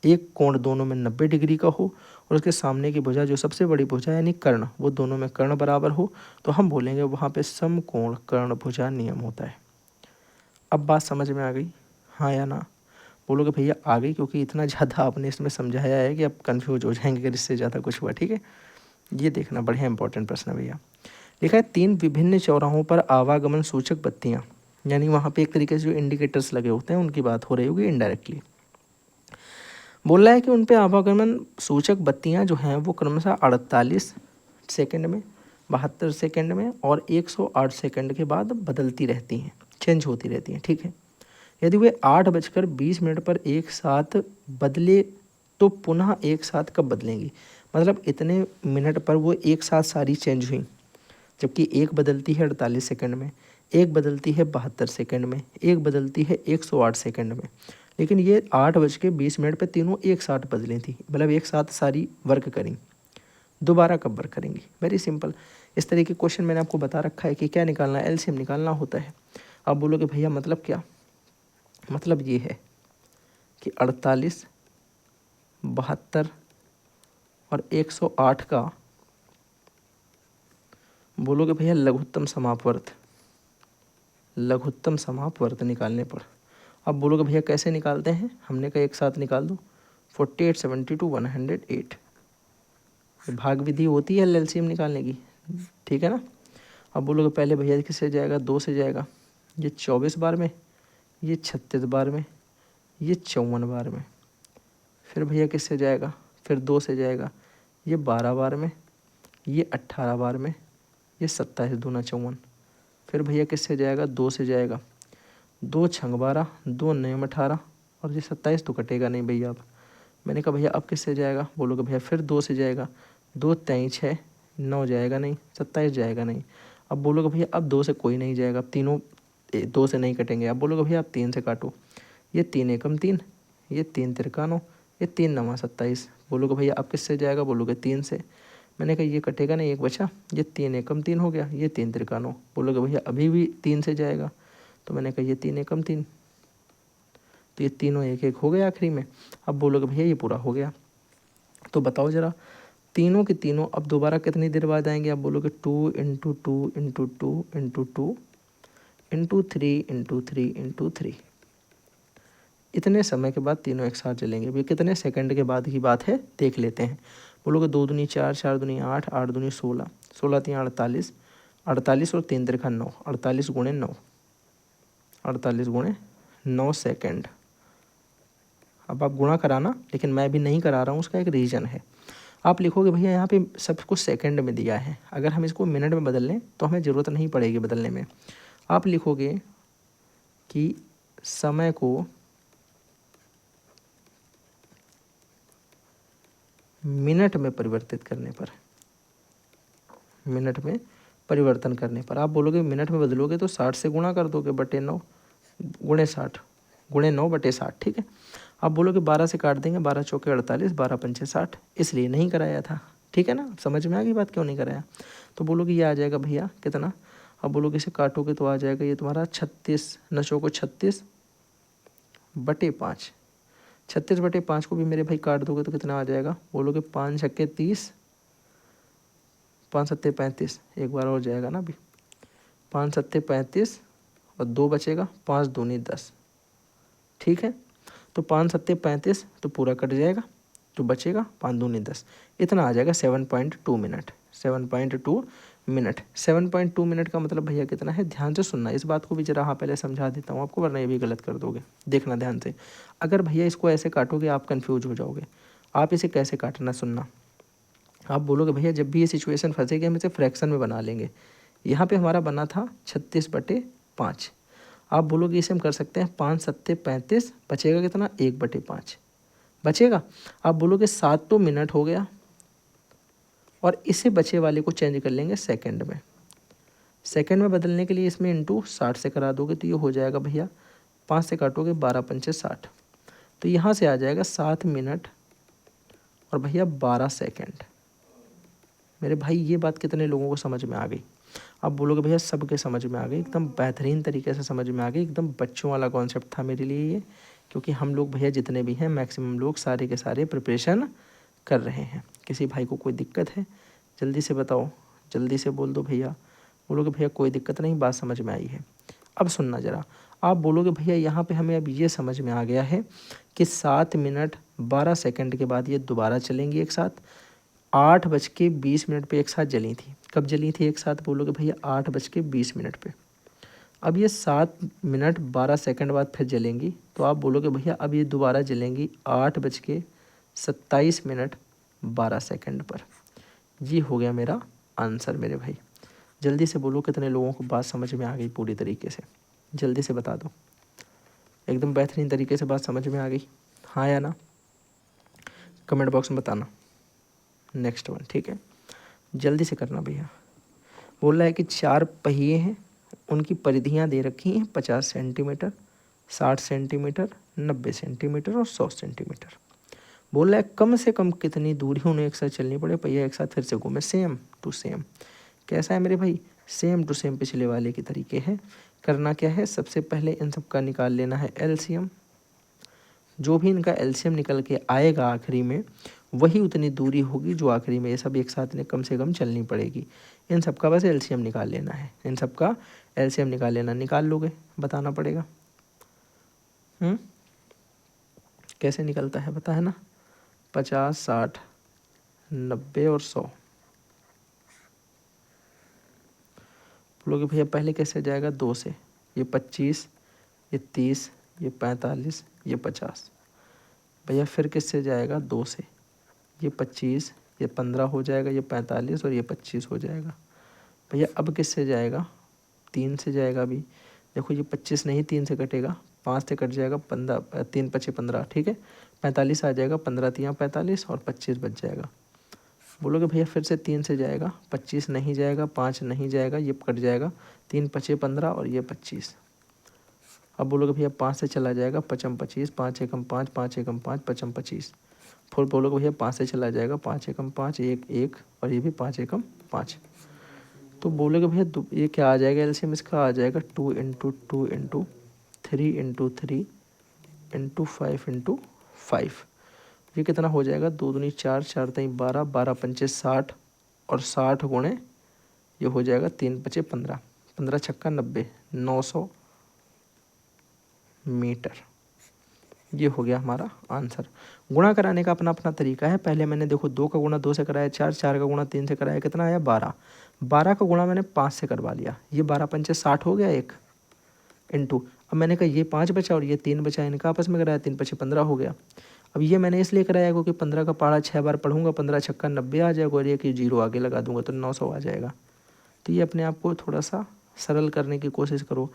एक कोण दोनों में 90 डिग्री का हो और उसके सामने की भुजा जो सबसे बड़ी भुजा यानी कर्ण वो दोनों में कर्ण बराबर हो, तो हम बोलेंगे वहाँ पे समकोण कर्ण भुजा नियम होता है। अब बात समझ में आ गई, हाँ या ना। बोलोगे भैया आ गई, क्योंकि इतना ज़्यादा आपने इसमें समझाया है कि अब कन्फ्यूज हो जाएंगे अगर इससे ज़्यादा कुछ हुआ। ठीक है, ये देखना बढ़िया इंपॉर्टेंट प्रश्न है भैया। लिखा है तीन विभिन्न चौराहों पर आवागमन सूचक बत्तियाँ, यानी वहाँ पे एक तरीके से जो इंडिकेटर्स लगे होते हैं उनकी बात हो रही होगी इनडायरेक्टली। बोल रहा है कि उन पे आवागमन सूचक बत्तियां जो हैं वो क्रमशः 48 सेकंड में, 72 सेकंड में और 108 सेकंड के बाद बदलती रहती हैं, चेंज होती रहती हैं। ठीक है, यदि वे 8:20 पर एक साथ बदले तो पुनः एक साथ कब बदलेंगी, मतलब इतने मिनट पर वो एक साथ सारी चेंज हुई, जबकि एक बदलती है 48 सेकंड में, एक बदलती है 72 सेकंड में, एक बदलती है 108 सेकंड में, लेकिन ये 8:20 पे तीनों एक साथ बदली थी, मतलब एक साथ सारी वर्क करें, दोबारा कब वर्क करेंगी। वेरी सिंपल, इस तरह के क्वेश्चन मैंने आपको बता रखा है कि क्या निकालना है, एलसीएम निकालना होता है। आप बोलोगे भैया मतलब क्या, मतलब ये है कि 48, 72 और 108 का बोलोगे भैया लघुत्तम समापवर्त, लघुत्तम समापवर्त निकालने पर। अब बोलोगे भैया कैसे निकालते हैं, हमने कहा एक साथ निकाल दो, 48, 72, 108, भाग विधि होती है एलसीएम निकालने की। ठीक है ना। अब बोलोगे पहले भैया किससे जाएगा, 2 से जाएगा, ये 24 बार में, ये 36 बार में, ये 54 बार में। फिर भैया किससे जाएगा, फिर 2 से जाएगा, ये 12 बार में, ये 18 बार में, ये 27 दूना 54। फिर भैया किससे जाएगा, 2 से जाएगा, 2 छंग 12, 2 9 18 और ये 27 तो कटेगा नहीं भैया। अब मैंने कहा भैया अब किससे जाएगा, बोलोगे भैया फिर 2 से जाएगा, 2 23 6 9 जाएगा नहीं, 27 जाएगा नहीं। अब बोलोगे भैया अब 2 से कोई नहीं जाएगा, अब तीनों 2 से नहीं कटेंगे। अब बोलोगे भैया अब 3 से काटो, ये 3 एकम 3, ये 3 तिरका 9, ये 3 9 27। बोलोगे भैया अब किससे जाएगा, बोलोगे 3 से। मैंने कहा ये कटेगा नहीं, एक बचा, ये 3 एकम 3 हो गया, ये 3 तिरका 9। बोलोगे भैया अभी भी 3 से जाएगा, तो मैंने कहा ये 3 एकम 3, तो ये तीनों एक एक हो गया आखिरी में। अब बोलोगे भैया ये पूरा हो गया, तो बताओ ज़रा तीनों के तीनों अब दोबारा कितनी देर बाद आएंगे। आप बोलोगे 2 × 2 × 2 × 2 × 3 × 3 × 3, इतने समय के बाद तीनों एक साथ चलेंगे। भैया कितने सेकंड के बाद की बात है देख लेते हैं। बोलोगे 2 दूनी 4, 4 दूनी 8, 8 दूनी 16, 16 3 48, 48 और 3 तिरका 9, 48 गुणे 9, 48 गुणे 9 सेकेंड। अब आप गुणा कराना, लेकिन मैं भी नहीं करा रहा हूँ, उसका एक रीज़न है। आप लिखोगे भैया यहाँ पे सब कुछ सेकंड में दिया है, अगर हम इसको मिनट में बदल लें तो हमें ज़रूरत नहीं पड़ेगी बदलने में। आप लिखोगे कि समय को मिनट में परिवर्तित करने पर, मिनट में परिवर्तन करने पर आप बोलोगे मिनट में बदलोगे तो 60 से गुणा कर दोगे बटे 9 गुणे 60 गुणे 9 बटे 60। ठीक है, आप बोलोगे 12 से काट देंगे, 12 चौके 48, 12 पंचे 60, इसलिए नहीं कराया था। ठीक है ना, समझ में आ गई बात क्यों नहीं कराया। तो बोलोगे ये आ जाएगा भैया कितना, अब बोलो कि इसे काटोगे तो आ जाएगा ये तुम्हारा 36, नशों को 36/5। 36/5 को भी मेरे भाई काट दोगे तो कितना आ जाएगा, बोलोगे 5 छक्के 30, 5 सत्ते 35, एक बार और जाएगा ना अभी, 5 सत्ते 35 और 2 बचेगा, 5 दूनी 10, ठीक है। तो 5 सत्ते 35 तो पूरा कट जाएगा, तो बचेगा 5 दूनी 10, इतना आ जाएगा 7.2 मिनट। 7.2 मिनट, 7.2 मिनट का मतलब भैया कितना है, ध्यान से सुनना इस बात को भी जरा। हाँ पहले समझा देता हूँ आपको, वरना ये भी गलत कर दोगे, देखना ध्यान से। अगर भैया इसको ऐसे काटोगे आप कन्फ्यूज हो जाओगे। आप इसे कैसे काटना सुनना, आप बोलोगे भैया जब भी ये सिचुएशन फंसेगी हम इसे फ्रैक्शन में बना लेंगे। यहाँ पे हमारा बना था 36/5, आप बोलोगे इसे हम कर सकते हैं 5 सत्ते 35, बचेगा कितना 1/5 बचेगा। आप बोलोगे 7 तो मिनट हो गया, और इसे बचे वाले को चेंज कर लेंगे सेकंड में। सेकंड में बदलने के लिए इसमें इंटू 60 से करा दोगे तो ये हो जाएगा भैया, 5 से काटोगे 12 पंचे 60, तो यहाँ से आ जाएगा 7 मिनट और भैया 12 सेकंड। मेरे भाई ये बात कितने लोगों को समझ में आ गई। आप बोलोगे भैया सबके समझ में आ गई, एकदम बेहतरीन तरीके से समझ में आ गई, एकदम बच्चों वाला कॉन्सेप्ट था मेरे लिए ये, क्योंकि हम लोग भैया जितने भी हैं मैक्सिमम लोग सारे के सारे प्रिपरेशन कर रहे हैं। किसी भाई को कोई दिक्कत है जल्दी से बताओ, जल्दी से बोल दो भैया। बोलोगे भैया कोई दिक्कत नहीं, बात समझ में आई है। अब सुनना ज़रा, आप बोलोगे भैया यहाँ पे हमें अब ये समझ में आ गया है कि 7 मिनट 12 सेकंड के बाद ये दोबारा चलेंगी एक साथ। 8:20 पे एक साथ जली थी, कब जली थी एक साथ, बोलोगे भैया 8:20 पे। अब ये 7 मिनट 12 सेकंड बाद फिर जलेंगी, तो आप बोलोगे भैया अब ये दोबारा जलेंगी 8:27 पर। ये हो गया मेरा आंसर मेरे भाई। जल्दी से बोलो कितने लोगों को बात समझ में आ गई पूरी तरीके से, जल्दी से बता दो। एकदम बेहतरीन तरीके से बात समझ में आ गई, हाँ या ना, कमेंट बॉक्स में बताना। नेक्स्ट वन, ठीक है, जल्दी से करना भैया। बोल रहा है कि 4 पहिए हैं, उनकी परिधियाँ दे रखी हैं 50 सेंटीमीटर, 60 सेंटीमीटर, 90 सेंटीमीटर और 100 सेंटीमीटर। बोल रहा है कम से कम कितनी दूरी उन्हें एक साथ चलनी पड़े, पहिया एक साथ फिर से घूमे, सेम टू सेम। कैसा है मेरे भाई, सेम टू सेम पिछले वाले के तरीके हैं। करना क्या है, सबसे पहले इन सब का निकाल लेना है एलसीएम। जो भी इनका एलसीएम निकल के आएगा आखिरी में, वही उतनी दूरी होगी जो आखिरी में ये सब एक साथ इन्हें कम से कम चलनी पड़ेगी। इन सब का बस एलसीएम निकाल लेना है, इन सब का एलसीएम निकाल लेना। निकाल लोगे, बताना पड़ेगा। कैसे निकलता है पता है ना, 50, 60, 90 और 100। बोलोगे भैया पहले कैसे जाएगा, 2 से, ये 25, ये 30, ये 45, ये 50। भैया फिर किससे जाएगा, 2 से, ये 25, ये 15 हो जाएगा, ये 45 और ये 25 हो जाएगा। भैया अब किससे जाएगा, 3 से जाएगा। अभी देखो ये 25 नहीं 3 से कटेगा, 5 से कट जाएगा, 15, 3 पचे 15, ठीक है, 45 आ जाएगा, 15 तियाँ 45 और 25 बच जाएगा। बोलोगे भैया फिर से 3 से जाएगा, 25 नहीं जाएगा, 5 नहीं जाएगा, ये कट जाएगा, 3 पचे 15 और ये 25। अब बोलोगे भैया 5 से चला जाएगा, 5 25, 5 एकम 5, 5 एकम 5, 5 25। फिर बोलोगे भैया 5 से चला जाएगा, 5 एकम 5, 1 1 और ये भी 5 एकम 5। तो बोलोगे भैया ये क्या आ जाएगा, एलसीएम इसका आ जाएगा 2 × 2 × 3 × 3 × 5 × 5। ये कितना हो जाएगा, 2 दूनी 4, 4 तीन 12, 12 पंचे 60 और 60 गुणे ये हो जाएगा 3 पचे 15, 15 छक्का 90, 900 मीटर। ये हो गया हमारा आंसर। गुणा कराने का अपना अपना तरीका है। पहले मैंने देखो 2 का गुणा 2 से कराया 4, 4 का गुणा 3 से कराया, कितना आया 12, 12 का गुणा मैंने 5 से करवा लिया, ये 12 पंचे 60 हो गया एक इंटू। अब मैंने कहा ये 5 बचा और ये 3 बचा, इनका आपस में कराया, 3 पचे 15 हो गया। अब ये मैंने इसलिए कराया क्योंकि 15 का पहाड़ा 6 बार पढ़ूंगा, 15 छक्का 90 आ जाएगा और एक 0 आगे लगा दूंगा तो 900 आ जाएगा। तो ये अपने आप को थोड़ा सा सरल करने की कोशिश करो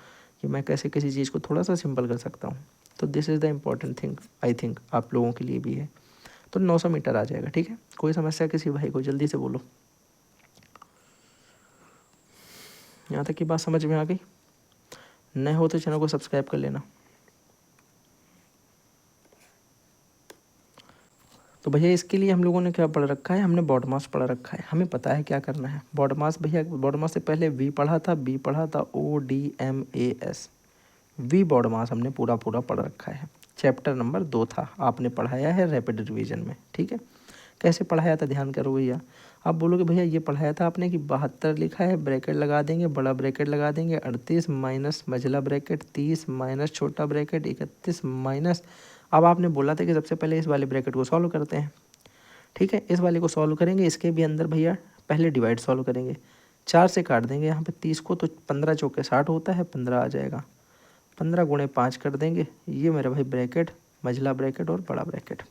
कि मैं कैसे किसी चीज़ को थोड़ा सा सिंपल कर सकता हूँ। तो this is the important thing, I think आप लोगों के लिए भी है। तो 900 मीटर आ जाएगा, ठीक है। कोई समस्या किसी भाई को, जल्दी से बोलो। यहाँ तक की बात समझ में आ गई? नए हो तो चैनल को सब्सक्राइब कर लेना। तो भैया इसके लिए हम लोगों ने क्या पढ़ रखा है, हमने बॉड मास पढ़ रखा है, हमें पता है क्या करना है। बॉड मास भैया, बॉड मास से पहले वी पढ़ा था, बी पढ़ा था, ODMAS, वी बॉड मास हमने पूरा पूरा पढ़ रखा है। चैप्टर नंबर 2 था, आपने पढ़ाया है रैपिड रिवीजन में, ठीक है। कैसे पढ़ाया था ध्यान करो भैया। आप बोलोगे भैया ये पढ़ाया था आपने कि 72 लिखा है, ब्रैकेट लगा देंगे, बड़ा ब्रैकेट लगा देंगे, 38 माइनस मझला ब्रैकेट, 30 माइनस छोटा ब्रैकेट, 31 माइनस। अब आपने बोला था कि सबसे पहले इस वाले ब्रैकेट को सॉल्व करते हैं, ठीक है। इस वाले को सॉल्व करेंगे, इसके भी अंदर भैया पहले डिवाइड सॉल्व करेंगे, 4 से काट देंगे यहाँ पे 30 को, तो 15 चौके 60 होता है, 15 आ जाएगा, 15 गुणे 5 कर देंगे, ये मेरा भाई ब्रैकेट, मझला ब्रैकेट और बड़ा ब्रैकेट।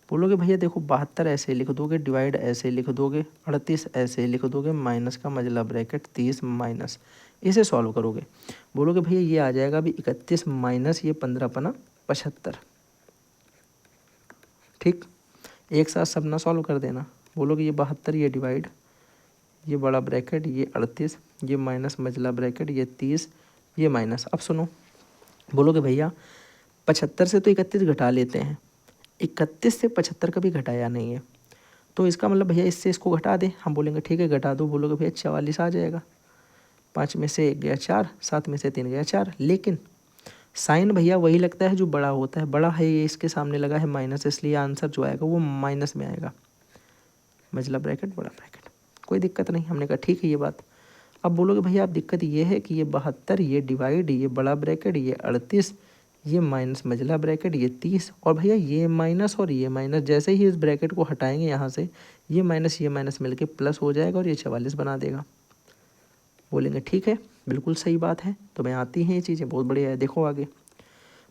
बोलोगे भैया देखो 72 ऐसे लिख दोगे, डिवाइड ऐसे लिख दोगे, 38 ऐसे लिख दोगे, माइनस का मझला ब्रैकेट 30 माइनस, इसे सॉल्व करोगे। बोलोगे भैया ये आ जाएगा अभी 31 माइनस ये 15 पना 75, ठीक। एक साथ सब ना सॉल्व कर देना। बोलोगे ये 72, ये डिवाइड, ये बड़ा ब्रैकेट, ये 38, ये माइनस मझला ब्रैकेट, ये 30, ये माइनस। अब सुनो, बोलोगे भैया 75 से तो 31 घटा लेते हैं, 31 से 75 कभी घटाया नहीं है, तो इसका मतलब भैया इससे इसको घटा दें। हम बोलेंगे ठीक है घटा दो। बोलोगे भैया 44 आ जाएगा, 5 में से 1 गया 4, 7 में से 3 गया 4, लेकिन साइन भैया वही लगता है जो बड़ा होता है, बड़ा है ये, इसके सामने लगा है माइनस, इसलिए आंसर जो आएगा वो माइनस में आएगा, मझला ब्रैकेट बड़ा ब्रैकेट। कोई दिक्कत नहीं, हमने कहा ठीक है ये बात। अब बोलोगे भैया अब दिक्कत ये है कि ये 72, ये डिवाइड, ये बड़ा ब्रैकेट, ये 38, ये माइनस मझला ब्रैकेट, ये 30, और भैया ये माइनस और ये माइनस, जैसे ही इस ब्रैकेट को हटाएंगे यहाँ से, ये माइनस मिलके प्लस हो जाएगा और ये 44 बना देगा। बोलेंगे ठीक है बिल्कुल सही बात है, तो मैं आती हैं ये चीज़ें, बहुत बढ़िया है। देखो आगे,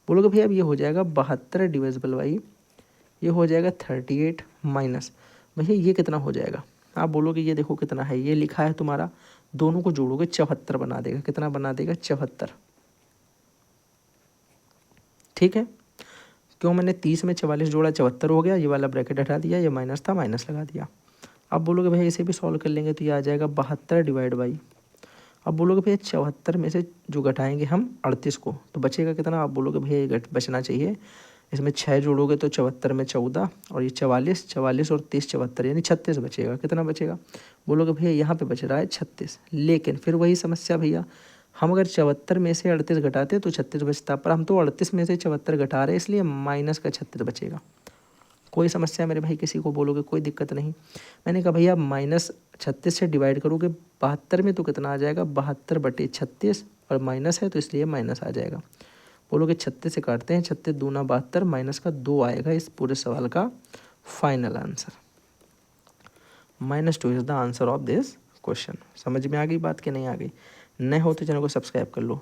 बोलोगे भैया अब ये हो जाएगा 72 डिविजिबल बाई, ये हो जाएगा 38 माइनस, भैया ये कितना हो जाएगा। आप बोलोगे ये देखो कितना है, ये लिखा है तुम्हारा, दोनों को जोड़ोगे 74 बना देगा। कितना बना देगा, 74, ठीक है। क्यों, मैंने 30 में 44 जोड़ा, 74 हो गया, ये वाला ब्रैकेट हटा दिया, ये माइनस था माइनस लगा दिया। अब बोलोगे भैया इसे भी सॉल्व कर लेंगे, तो ये आ जाएगा 72 डिवाइड बाई, अब बोलोगे भैया 74 में से जो घटाएंगे हम 38 को, तो बचेगा कितना। आप बोलोगे भैया ये बचना चाहिए, इसमें 6 जोड़ोगे तो 74 में 14, और ये 44, 44 और 30 74, यानी 36 बचेगा। कितना बचेगा, बोलोगे भैया यहाँ पे बच रहा है 36, लेकिन फिर वही समस्या भैया, हम अगर 74 में से 38 घटाते तो 36 बचता, पर हम तो 38 में से 74 घटा रहे हैं, इसलिए माइनस का 36 बचेगा। कोई समस्या मेरे भाई किसी को, बोलोगे कोई दिक्कत नहीं। मैंने कहा भैया माइनस 36 से डिवाइड करोगे 72 में तो कितना आ जाएगा, 72/36, और माइनस है तो इसलिए माइनस आ जाएगा। बोलोगे 36 से काटते हैं, 36 दूना 72, माइनस का 2 आएगा इस पूरे सवाल का final answer. -2 is the answer of this question. समझ में आ गई बात कि नहीं आ गई? नए हो तो चैनल को सब्सक्राइब कर लो।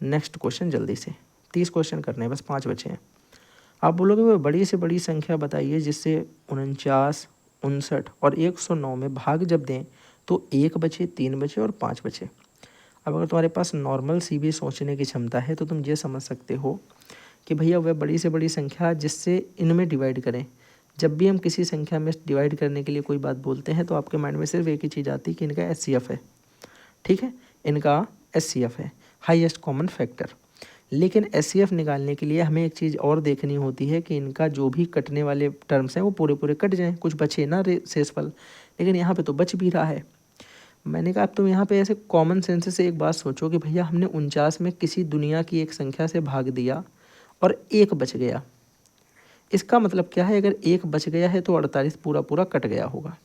नेक्स्ट क्वेश्चन जल्दी से, 30 क्वेश्चन करने हैं, बस 5 बचे हैं। आप बोलोगे वो बड़ी से बड़ी संख्या बताइए जिससे 49, 59 और 109 में भाग जब दें तो 1 बचे, 3 बचे और 5 बचे। अब अगर तुम्हारे पास नॉर्मल सी भी सोचने की क्षमता है तो तुम ये समझ सकते हो कि भैया वह बड़ी से बड़ी संख्या जिससे इनमें डिवाइड करें। जब भी हम किसी संख्या में डिवाइड करने के लिए कोई बात बोलते हैं तो आपके माइंड में सिर्फ एक ही चीज़ आती है कि इनका HCF है, ठीक है, इनका HCF है, हाईएस्ट कॉमन फैक्टर। लेकिन HCF निकालने के लिए हमें एक चीज़ और देखनी होती है कि इनका जो भी कटने वाले टर्म्स हैं वो पूरे पूरे कट जाएं, कुछ बचे ना शेषफल। लेकिन यहाँ पे तो बच भी रहा है। मैंने कहा अब तुम यहाँ पे ऐसे कॉमन सेंस से एक बात सोचो कि भैया हमने 49 में किसी दुनिया की एक संख्या से भाग दिया और 1 बच गया। इसका मतलब क्या है, अगर 1 बच गया है तो 48 पूरा पूरा कट गया होगा,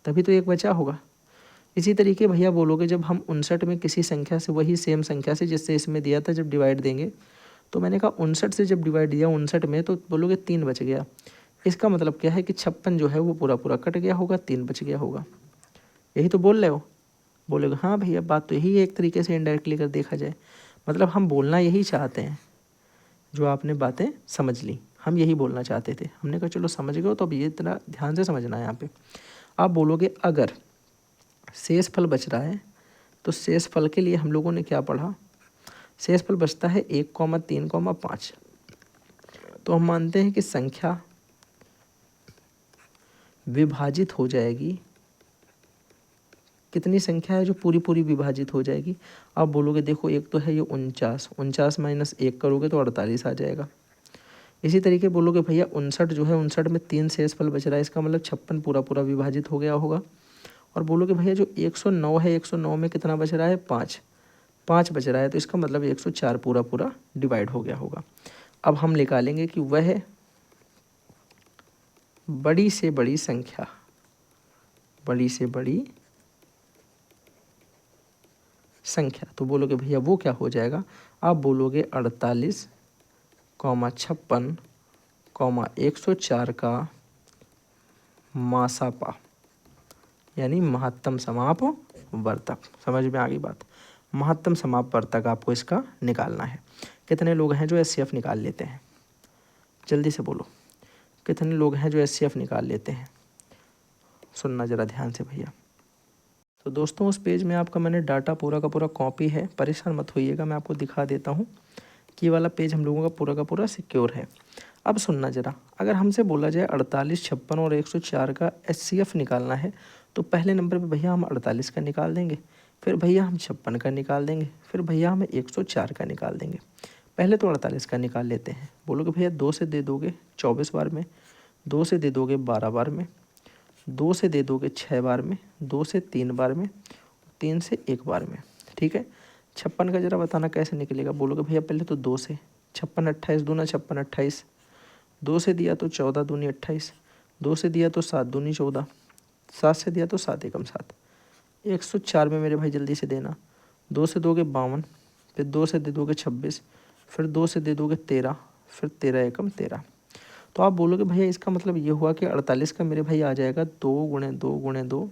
तभी तो 1 बचा होगा। इसी तरीके भैया बोलोगे जब हम 59 में किसी संख्या से, वही सेम संख्या से जिससे इसमें दिया था, जब डिवाइड देंगे, तो मैंने कहा 59 से जब डिवाइड दिया 59 में, तो बोलोगे 3 बच गया। इसका मतलब क्या है कि 56 जो है वो पूरा पूरा कट गया होगा, 3 बच गया होगा। यही तो बोल रहे हो? बोलोगे हाँ भैया बात तो यही है, एक तरीके से इनडायरेक्टली अगर देखा जाए। मतलब हम बोलना यही चाहते हैं, जो आपने बातें समझ ली, हम यही बोलना चाहते थे। हमने कहा चलो समझ गए हो, तो अब ये इतना ध्यान से समझना है यहाँ पे। आप बोलोगे अगर शेष फल बच रहा है तो शेष फल के लिए हम लोगों ने क्या पढ़ा, शेष फल बचता है 1, 3, 5। तो हम मानते हैं कि संख्या विभाजित हो जाएगी। कितनी संख्या है जो पूरी पूरी विभाजित हो जाएगी? आप बोलोगे देखो एक तो है ये 49, 49 माइनस 1 करोगे तो 48 आ जाएगा। इसी तरीके बोलोगे भैया 59 जो है 59 में 3 शेषफल बच रहा है, इसका मतलब 56 पूरा पूरा विभाजित हो गया होगा। और बोलोगे भैया जो 109 है 109 में कितना बच रहा है 5 बच रहा है, तो इसका मतलब 104 पूरा पूरा डिवाइड हो गया होगा। अब हम निकालेंगे कि वह बड़ी से बड़ी संख्या, बड़ी से बड़ी संख्या, तो बोलोगे भैया वो क्या हो जाएगा, आप बोलोगे 48, 56, 104 का मासापा यानी महत्तम समाप वर्तक। समझ में आ गई बात। महत्तम समाप वर्तक आपको इसका निकालना है। कितने लोग हैं जो एचसीएफ निकाल लेते हैं, जल्दी से बोलो, कितने लोग हैं जो एचसीएफ निकाल लेते हैं, सुनना ज़रा ध्यान से भैया। तो दोस्तों उस पेज में आपका मैंने डाटा पूरा का पूरा कॉपी है, परेशान मत होइएगा, मैं आपको दिखा देता हूँ कि ये वाला पेज हम लोगों का पूरा सिक्योर है। अब सुनना ज़रा, अगर हमसे बोला जाए 48, 56 और 104 का एचसीएफ निकालना है, तो पहले नंबर पे भैया हम 48 का निकाल देंगे, फिर भैया हम 56 का निकाल देंगे, फिर भैया हम 104 का निकाल देंगे। पहले तो 48 का निकाल लेते हैं। बोलोगे भैया 2 से दे दोगे 24 बार में, 2 से दे दोगे 12 बार में, 2 से दे दोगे 6 बार में, 2 से 3 बार में, 3 से 1 बार में। ठीक है, 56 का ज़रा बताना कैसे निकलेगा। बोलोगे भैया पहले तो 2 से, 56 28 दूना 56 28, 2 से दिया तो 14 दूनी 28, 2 से दिया तो 7 दूनी 14, 7 से दिया तो 7 एकम 7, 104 में मेरे भाई जल्दी से देना। 2 से दोगे 52, फिर 2 से दे दोगे 26, फिर 2 से दे दोगे 13, फिर 13 एकम 13। तो आप बोलोगे भैया इसका मतलब ये हुआ कि 48 का मेरे भाई आ जाएगा 2 गुणे 2 गुणे 2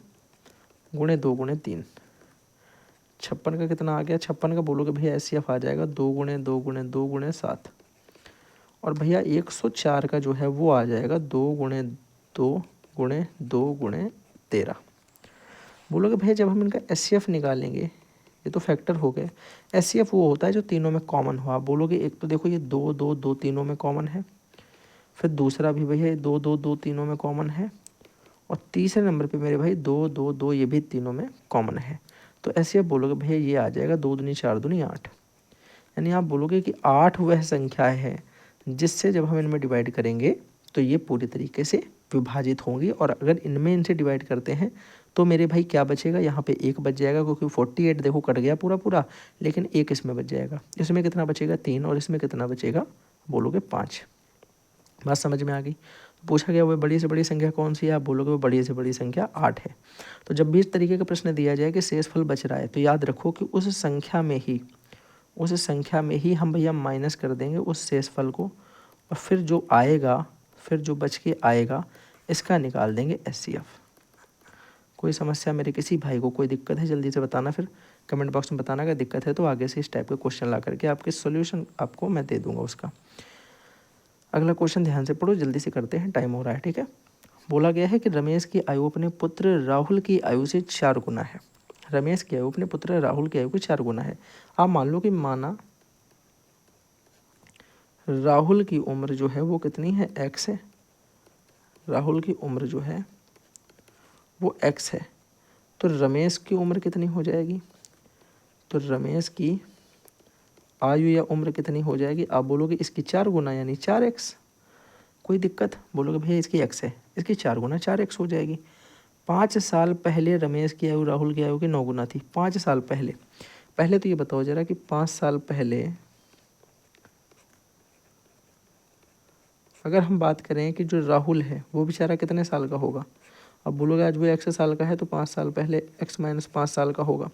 गुणे 2 गुणे 3। 56 का कितना आ गया, 56 का बोलोगे भैया एचसीएफ आ जाएगा 2 गुणे 2 गुणे 2 गुणे 7। और भैया 104 का जो है वो आ जाएगा 2 गुणे 2 गुणे 2 गुणे 13। बोलोगे भैया जब हम इनका एचसीएफ निकालेंगे, ये तो फैक्टर हो गए, एचसीएफ वो होता है जो तीनों में कॉमन हुआ। बोलोगे एक तो देखो ये 2 2 2 तीनों में कॉमन है, फिर दूसरा भी भैया 2 2 2 तीनों में कॉमन है, और तीसरे नंबर पे मेरे भाई 2 2 2 ये भी तीनों में कॉमन है। तो ऐसे आप बोलोगे भैया ये आ जाएगा 2 दूनी 4 दूनी 8, यानी आप बोलोगे कि 8 वह संख्या है जिससे जब हम इनमें डिवाइड करेंगे तो ये पूरी तरीके से विभाजित होंगी। और अगर इनमें इनसे डिवाइड करते हैं तो मेरे भाई क्या बचेगा, यहाँ पे 1 बच जाएगा, क्योंकि 48 देखो कट गया पूरा पूरा, लेकिन 1 इसमें बच जाएगा। इसमें कितना बचेगा 3, और इसमें कितना बचेगा बोलोगे 5। बात समझ में आ गई। पूछा गया वह बड़ी से बड़ी संख्या कौन सी है, आप बोलोगे वो बड़ी से बड़ी संख्या 8 है। तो जब भी इस तरीके का प्रश्न दिया जाए कि शेषफल बच रहा है, तो याद रखो कि उस संख्या में ही हम भैया माइनस कर देंगे उस शेषफल को, और फिर जो बच के आएगा इसका निकाल देंगे एचसीएफ। कोई समस्या मेरे किसी भाई को कोई दिक्कत है जल्दी से बताना, फिर कमेंट बॉक्स में बताना। अगर दिक्कत है तो आगे से इस टाइप के क्वेश्चन ला करके आपके सोल्यूशन आपको मैं दे दूंगा उसका। अगला क्वेश्चन ध्यान से पढ़ो, जल्दी से करते हैं, टाइम हो रहा है। ठीक है, बोला गया है कि रमेश की आयु अपने पुत्र राहुल की आयु से 4 गुना है। रमेश की आयु अपने पुत्र राहुल की आयु की 4 गुना है। आप मान लो कि माना राहुल की उम्र जो है वो कितनी है, x है। राहुल की उम्र जो है वो x है, तो रमेश की उम्र कितनी हो जाएगी, तो रमेश की आयु या उम्र कितनी हो जाएगी, आप बोलोगे इसकी 4 गुना यानी 4x। कोई दिक्कत, बोलोगे भैया इसकी x है, इसकी 4 गुना 4x हो जाएगी। 5 साल पहले रमेश की आयु राहुल की आयु की 9 गुना थी। 5 साल पहले तो ये बताओ जरा कि 5 साल पहले अगर हम बात करें कि जो राहुल है वो बेचारा कितने साल का होगा। अब बोलोगे आज वो 100 साल का है, तो 5 साल पहले x माइनस 5 साल का होगा।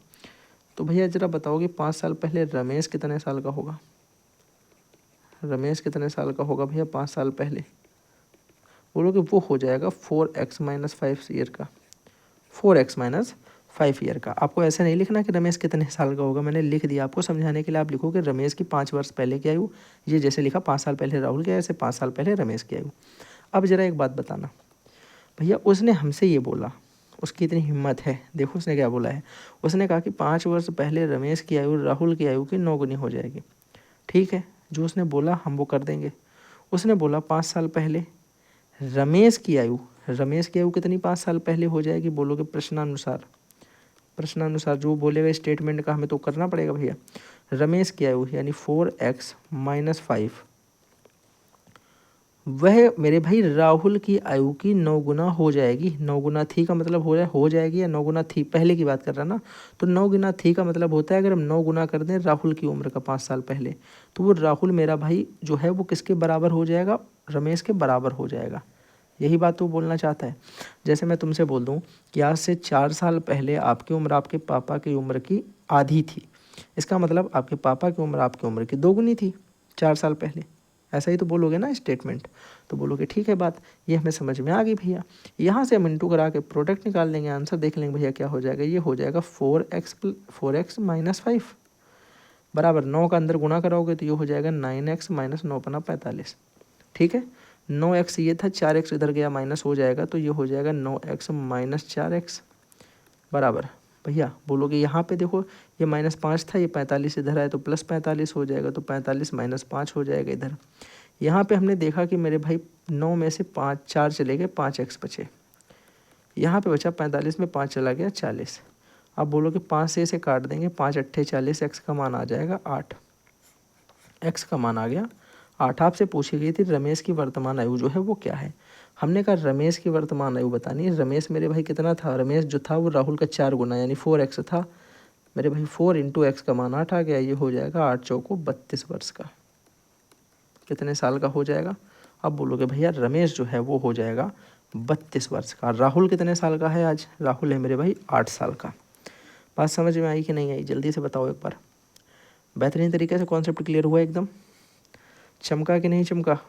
तो भैया ज़रा बताओगे 5 साल पहले रमेश कितने साल का होगा, रमेश कितने साल का होगा भैया 5 साल पहले। बोलोगे वो हो जाएगा 4x माइनस 5 ईयर का, 4x माइनस 5 ईयर का। आपको ऐसे नहीं लिखना कि रमेश कितने साल का होगा, मैंने लिख दिया आपको समझाने के लिए। आप लिखोगे रमेश की 5 वर्ष पहले की आयु, ये जैसे लिखा 5 साल पहले राहुल की आयु, ऐसे 5 साल पहले रमेश की आयु। अब ज़रा एक बात बताना भैया, उसने हमसे ये बोला, उसकी इतनी हिम्मत है, देखो उसने क्या बोला है। उसने कहा कि 5 वर्ष पहले रमेश की आयु राहुल की आयु की 9 गुनी हो जाएगी। ठीक है, जो उसने बोला हम वो कर देंगे। उसने बोला 5 साल पहले रमेश की आयु कितनी 5 साल पहले हो जाएगी, बोलोगे प्रश्नानुसार जो बोलेगा स्टेटमेंट का हमें तो करना पड़ेगा भैया। रमेश की आयु यानी 4x माइनस 5 वह मेरे भाई राहुल की आयु की 9 गुना हो जाएगी। 9 गुना थी का मतलब हो जाएगी या 9 गुना थी, पहले की बात कर रहा ना। तो 9 गुना थी का मतलब होता है अगर हम 9 गुना कर दें राहुल की उम्र का 5 साल पहले, तो वो राहुल मेरा भाई जो है वो किसके बराबर हो जाएगा, रमेश के बराबर हो जाएगा। यही बात वो बोलना चाहता है। जैसे मैं तुमसे बोल दूँ कि आज से 4 साल पहले आपकी उम्र आपके पापा की उम्र की आधी थी, इसका मतलब आपके पापा की उम्र आपकी उम्र की 2 गुनी थी 4 साल पहले। ऐसा ही तो बोलोगे ना स्टेटमेंट। तो बोलोगे ठीक है बात, ये हमें समझ में आ गई भैया। यहाँ से हम इंटू करा के प्रोडक्ट निकाल लेंगे, आंसर देख लेंगे भैया क्या हो जाएगा। ये हो जाएगा 4x माइनस 5 बराबर 9 का अंदर गुणा कराओगे तो ये हो जाएगा 9x माइनस 9 पना 45। ठीक है, 9x ये था, 4x इधर गया माइनस हो जाएगा, तो ये हो जाएगा 9x माइनस 4x बराबर। भैया बोलोगे यहाँ पे देखो ये -5 था, ये 45 इधर आए तो +45 हो जाएगा, तो 45 माइनस 5 हो जाएगा इधर। यहाँ पे हमने देखा कि मेरे भाई 9 में से 4 चले गए, 5x बचे। यहाँ पे बचा 45 में 5 चला गया 40। अब बोलोगे 5 से इसे काट देंगे, 5 अट्ठे 40, x का मान आ जाएगा 8। x का मान आ गया 8। आपसे पूछी गई थी रमेश की वर्तमान आयु जो है वो क्या है। हमने कहा रमेश की वर्तमान आयु बतानी है। रमेश मेरे भाई कितना था, रमेश जो था वो राहुल का 4 गुना यानी 4x था मेरे भाई। 4 इंटू एक्स का मान 8 आ गया, ये हो जाएगा 8 चौको 32 वर्ष का। कितने साल का हो जाएगा। अब बोलोगे भैया रमेश जो है वो हो जाएगा 32 वर्ष का। राहुल कितने साल का है आज, राहुल है मेरे भाई 8 साल का। बात समझ में आई कि नहीं आई, जल्दी से बताओ एक बार। बेहतरीन तरीके से कॉन्सेप्ट क्लियर हुआ एकदम, चमका कि नहीं चमका।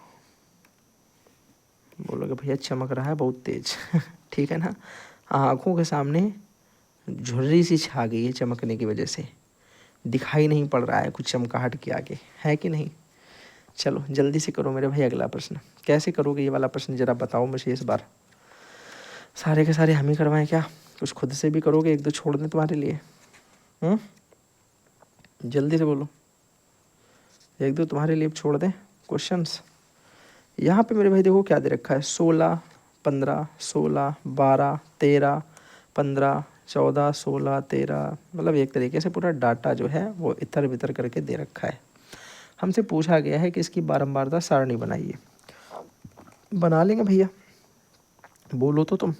बोलोगे भैया चमक रहा है बहुत तेज ठीक है ना, आँखों के सामने झुर्री सी छा गई है चमकने की वजह से, दिखाई नहीं पड़ रहा है कुछ चमकाहट के आगे, है कि नहीं। चलो जल्दी से करो मेरे भाई अगला प्रश्न। कैसे करोगे ये वाला प्रश्न जरा बताओ मुझे इस बार। सारे के सारे हम ही करवाएं क्या, कुछ खुद से भी करोगे, एक दो छोड़ दें तुम्हारे लिए। जल्दी से बोलो, एक दो तुम्हारे लिए छोड़ दें क्वेश्चंस। यहाँ पे मेरे भाई देखो क्या दे रखा है, 16, 15, 16, 12, 13, 15, 14, 16, 13, मतलब एक तरीके से पूरा डाटा जो है वो इधर बितर करके दे रखा है। हमसे पूछा गया है कि इसकी बारंबारता सारणी बनाइए। बना लेंगे भैया, बोलो तो तुम।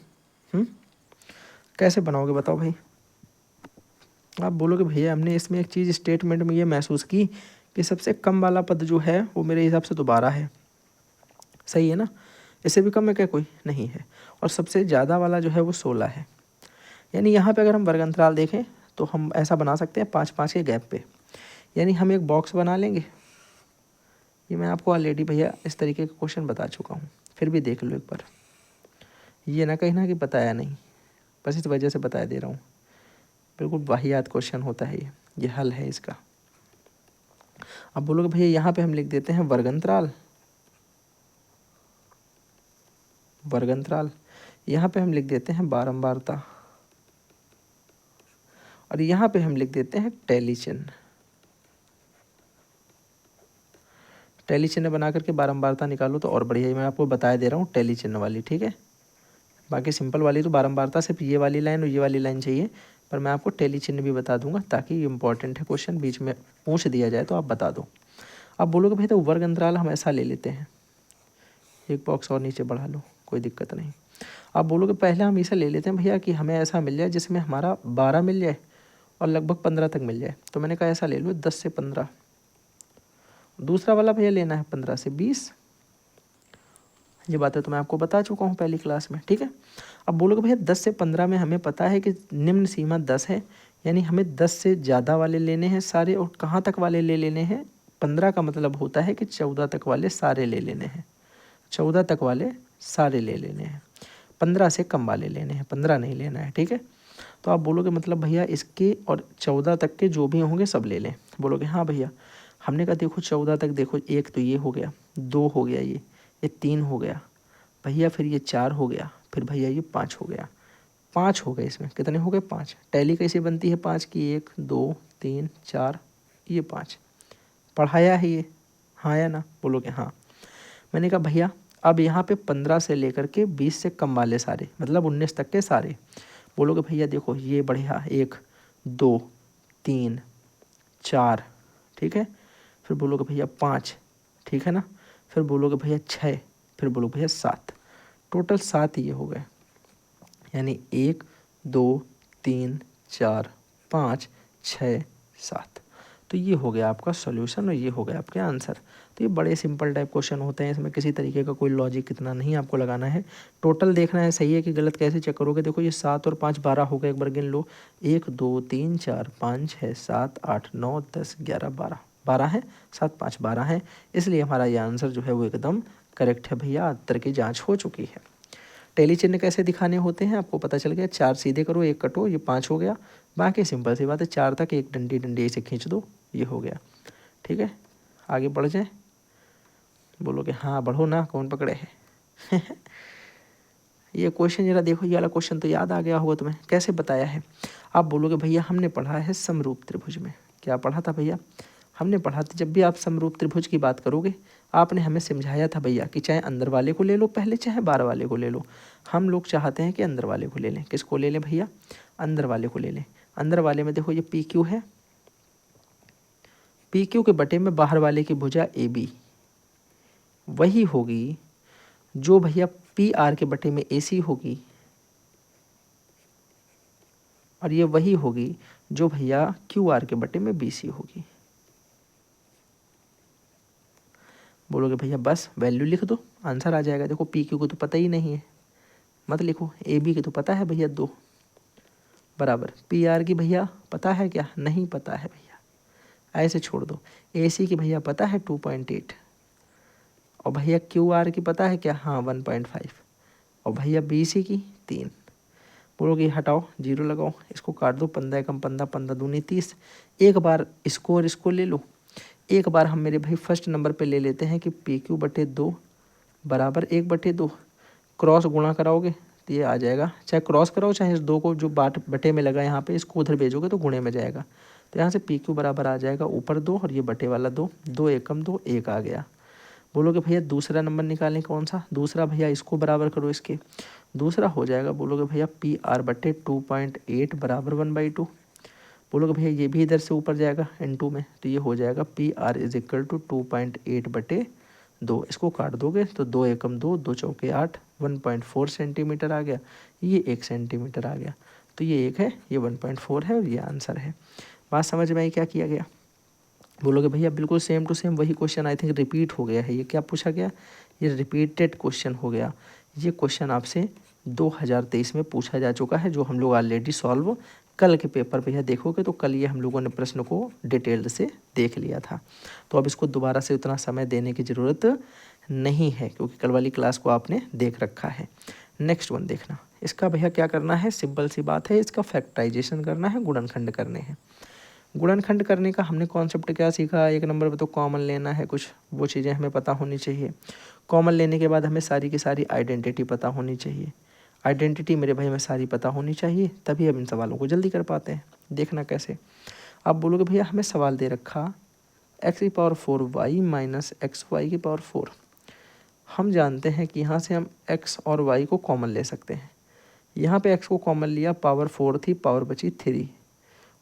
कैसे बनाओगे बताओ भाई। आप बोलोगे भैया हमने इसमें एक चीज़ स्टेटमेंट में ये महसूस की कि सबसे कम वाला पद जो है वो मेरे हिसाब से तो 12 है, सही है ना। इससे भी कम है क्या कोई, नहीं है। और सबसे ज़्यादा वाला जो है वो 16 है। यानी यहाँ पे अगर हम वर्ग अंतराल देखें तो हम ऐसा बना सकते हैं 5-5 के गैप पे, यानी हम एक बॉक्स बना लेंगे। ये मैं आपको ऑलरेडी भैया इस तरीके का क्वेश्चन बता चुका हूँ, फिर भी देख लो एक बार। ये ना कहना कि बताया नहीं, बस इस वजह से बताया दे रहा हूँ। बिल्कुल वाहियात क्वेश्चन होता है ये हल है इसका। अब बोलोगे भैया यहाँ पे हम लिख देते हैं वर्गंतराल, वर्गंतराल। यहाँ पे हम लिख देते हैं बारंबारता, और यहाँ पे हम लिख देते हैं टैली चिन्ह। टैली चिन्ह बना करके बारंबारता निकालो तो और बढ़िया। मैं आपको बताया दे रहा हूँ टैली चिन्ह वाली, ठीक है। बाकी सिंपल वाली तो बारंबारता सिर्फ ये वाली लाइन और ये वाली लाइन चाहिए, पर मैं आपको टैली चिन्ह भी बता दूंगा ताकि ये इंपॉर्टेंट है क्वेश्चन, बीच में पूछ दिया जाए तो आप बता दो। अब बोलोगे भाई तो वर्ग अंतराल हम ऐसा ले लेते हैं, एक बॉक्स और नीचे बढ़ा लो कोई दिक्कत नहीं। आप बोलोगे पहले हम ऐसा ले लेते हैं भैया कि हमें ऐसा मिल जाए जिसमें हमारा 12 मिल जाए और लगभग 15 तक मिल जाए, तो मैंने कहा ऐसा ले लो 10 से 15। दूसरा वाला भैया लेना है 15 से 20। ये बातें तो मैं आपको बता चुका हूँ पहली क्लास में, ठीक है। अब बोलोगे भैया 10 से 15 में हमें पता है कि निम्न सीमा 10 है, यानी हमें 10 से ज़्यादा वाले लेने हैं सारे, और कहाँ तक वाले ले लेने हैं। 15 का मतलब होता है कि 14 तक वाले सारे ले लेने हैं, 14 तक वाले सारे ले लेने हैं, 15 से कम वाले लेने हैं, 15 नहीं लेना है, ठीक है। तो आप बोलोगे मतलब भैया इसके और 14 तक के जो भी होंगे सब ले लें। बोलोगे हाँ भैया। हमने कहा देखो 14 तक देखो, एक तो ये हो गया, 2 हो गया, ये 3 हो गया भैया, फिर ये 4 हो गया, फिर भैया ये 5 हो गया। 5 हो गए, इसमें कितने हो गए 5। टैली कैसे बनती है 5 की, 1 2 3 4, ये 5 पढ़ाया है ये, हाँ या ना। बोलोगे हाँ। मैंने कहा भैया अब यहाँ पे 15 से लेकर के 20 से कम वाले सारे, मतलब 19 तक के सारे। बोलोगे भैया देखो ये बढ़िया, 1 2 3 4, ठीक है। फिर बोलोगे भैया 5, ठीक है ना। फिर बोलोगे भैया 6, फिर बोलो भैया 7, टोटल 7 ये हो गए, यानी 1 2 3 4 5 6 7। तो ये हो गया आपका सॉल्यूशन और ये हो गया आपके आंसर। तो ये बड़े सिंपल टाइप क्वेश्चन होते हैं, इसमें किसी तरीके का कोई लॉजिक इतना नहीं आपको लगाना है, टोटल देखना है सही है कि गलत कैसे चेक करोगे। देखो ये 7 और 5 12 हो गए, एक बार गिन लो, 1 2 3 4 5 6 7 8 9 10 11 12, 12 है, 7 5 12 है, इसलिए हमारा ये आंसर जो है वो एकदम करेक्ट है भैया। उत्तर की जाँच हो चुकी है। टेली चिन्ह कैसे दिखाने होते हैं आपको पता चल गया, 4 सीधे करो 1 कटो, ये 5 हो गया। बाकी सिंपल सी बात है, 4 तक एक डंडी डंडी से खींच दो, ये हो गया। ठीक है, आगे बढ़ जाए, बोलोगे हाँ बढ़ो ना, कौन पकड़े है ये क्वेश्चन जरा देखो, ये वाला क्वेश्चन तो याद आ गया होगा तुम्हें, कैसे बताया है। आप बोलोगे भैया हमने पढ़ा है समरूप त्रिभुज में। क्या पढ़ा था भैया? हमने पढ़ा था, जब भी आप समरूप त्रिभुज की बात करोगे आपने हमें समझाया था भैया कि चाहे अंदर वाले को ले लो पहले, चाहे बाहर वाले को ले लो। हम लोग चाहते हैं कि अंदर वाले को ले लें। किसको ले लें भैया? अंदर वाले को ले लें। अंदर वाले में देखो ये पी क्यू है, पी क्यू के बटे में बाहर वाले की भुजा ए बी वही होगी जो भैया पी आर के बटे में ए सी होगी, और ये वही होगी जो भैया क्यू आर के बटे में बी सी होगी। बोलोगे भैया बस वैल्यू लिख दो आंसर आ जाएगा। देखो पी क्यू को तो पता ही नहीं है, मत लिखो। ए बी की तो पता है भैया 2 बराबर, पी आर की भैया पता है क्या? नहीं पता है भैया, ऐसे छोड़ दो। ए सी की भैया पता है 2.8, और भैया क्यू आर की पता है क्या? हाँ 1.5, और भैया बी सी की 3। बोलोगे हटाओ, जीरो लगाओ, इसको काट दो, 15 कम 15, 15 दूनी 30। एक बार इसको और इसको ले लो, एक बार हम मेरे भाई फर्स्ट नंबर पे ले लेते हैं कि पी क्यू बटे 2 बराबर 1/2। क्रॉस गुणा कराओगे तो ये आ जाएगा, चाहे क्रॉस कराओ चाहे इस 2 को जो बटे में लगा यहाँ पे इसको उधर भेजोगे तो गुणे में जाएगा। तो यहाँ से पी क्यू बराबर आ जाएगा ऊपर 2 और ये बटे वाला 2, 2 एकम 2, 1 आ गया। बोलोगे भैया दूसरा नंबर निकालें कौन सा? दूसरा भैया इसको बराबर करो इसके, दूसरा हो जाएगा बोलोगे भैया पी आर बटे 2.8 बराबर 1/2। बोलोगे भैया ये भी इधर से ऊपर जाएगा इनटू में, तो ये हो जाएगा p r is equal to 2.8 बटे 2। इसको काट दोगे तो 2 एकम 2, 2 चौके 8, 1.4 सेंटीमीटर आ गया, ये 1 सेंटीमीटर आ गया। तो ये 1 है, ये 1.4 है और ये आंसर है। बात समझ में आई क्या किया गया? बोलोगे भैया बिल्कुल सेम टू सेम वही क्वेश्चन आई थिंक रिपीट हो गया है। ये क्या पूछा गया? ये रिपीटेड क्वेश्चन हो गया। ये क्वेश्चन आपसे 2023 में पूछा जा चुका है, जो हम लोग ऑलरेडी सॉल्व कल के पेपर भैया देखोगे तो कल ये हम लोगों ने प्रश्न को डिटेल्ड से देख लिया था। तो अब इसको दोबारा से उतना समय देने की ज़रूरत नहीं है, क्योंकि कल वाली क्लास को आपने देख रखा है। नेक्स्ट वन देखना, इसका भैया क्या करना है, सिंपल सी बात है, इसका फैक्टराइजेशन करना है, गुणनखंड करने हैं। गुणनखंड करने का हमने कॉन्सेप्ट क्या सीखा? एक नंबर पे तो कॉमन लेना है, कुछ वो चीज़ें हमें पता होनी चाहिए। कॉमन लेने के बाद हमें सारी की सारी आइडेंटिटी पता होनी चाहिए। आइडेंटिटी मेरे भाई हमें सारी पता होनी चाहिए, तभी हम इन सवालों को जल्दी कर पाते हैं। देखना कैसे, आप बोलोगे भैया हमें सवाल दे रखा x⁴y माइनस xy⁴। हम जानते हैं कि यहाँ से हम x और y को कॉमन ले सकते हैं। यहाँ पे x को कॉमन लिया, पावर 4 थी, पावर बची 3,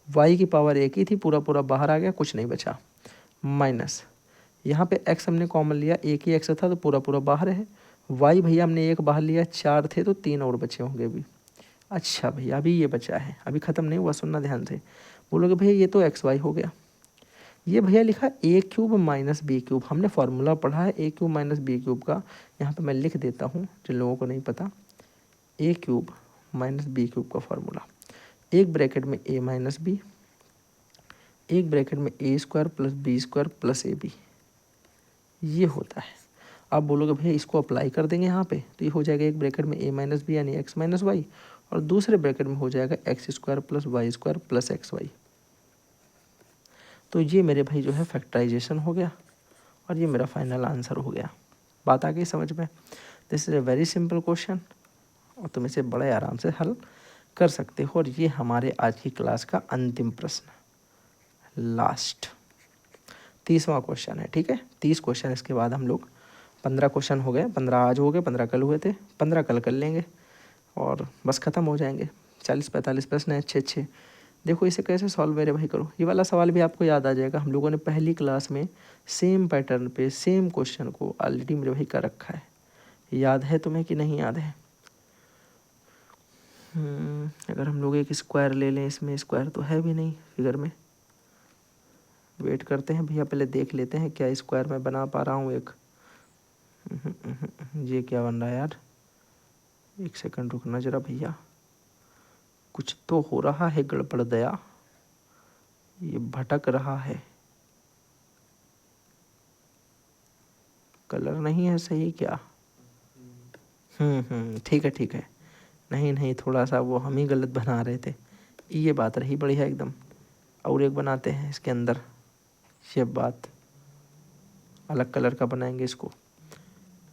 y की पावर 1 ही थी, पूरा पूरा बाहर आ गया, कुछ नहीं बचा। माइनस यहाँ पे x हमने कॉमन लिया, 1 ही x था तो पूरा पूरा बाहर है। y भैया हमने 1 बाहर लिया, 4 थे तो 3 और बचे होंगे अभी। अच्छा भैया अभी ये बचा है, अभी ख़त्म नहीं हुआ, सुनना ध्यान से। बोलोगे भैया ये तो xy हो गया। ये भैया लिखा a³ माइनस b³। हमने फार्मूला पढ़ा है a³ माइनस b³ का, यहाँ पे मैं लिख देता हूँ जिन लोगों को नहीं पता। a³ माइनस b³ का फार्मूला, एक ब्रैकेट में a माइनस बी, एक ब्रैकेट में a² plus b² plus ab, ये होता है। आप बोलोगे भैया इसको अप्लाई कर देंगे यहाँ पे, तो ये हो जाएगा एक ब्रैकेट में a माइनस बी यानी x माइनस वाई, और दूसरे ब्रैकेट में हो जाएगा x² plus y² plus xy। तो ये मेरे भाई जो है फैक्टराइजेशन हो गया, और ये मेरा फाइनल आंसर हो गया। बात आ गई समझ में? This is a very simple question, और तुम इसे बड़े आराम से हल कर सकते हो। और ये हमारे आज की क्लास का अंतिम प्रश्न, लास्ट 30वां क्वेश्चन है। ठीक है, 30 क्वेश्चन, इसके बाद हम लोग 15 क्वेश्चन हो गए, 15 आज हो गए, 15 कल हुए थे, 15 कल कर लेंगे और बस ख़त्म हो जाएंगे। 40-45 प्रश्न हैं अच्छे। देखो इसे कैसे सॉल्व मेरे भाई करो। ये वाला सवाल भी आपको याद आ जाएगा, हम लोगों ने पहली क्लास में सेम पैटर्न पे सेम क्वेश्चन को ऑलरेडी मेरे भाई कर रखा है। याद है तुम्हें कि नहीं याद है? अगर हम लोग एक स्क्वायर ले लें, इसमें स्क्वायर तो है भी नहीं फिगर में। वेट करते हैं भैया, पहले देख लेते हैं क्या स्क्वायर मैं बना पा रहा हूँ एक। ये क्या बन रहा है यार, एक सेकंड रुकना जरा भैया, कुछ तो हो रहा है गड़बड़ दया, ये भटक रहा है, कलर नहीं है सही क्या? ठीक है ठीक है, नहीं नहीं थोड़ा सा वो हम ही गलत बना रहे थे, ये बात रही बढ़िया एकदम। और एक बनाते हैं इसके अंदर, ये बात अलग कलर का बनाएंगे इसको,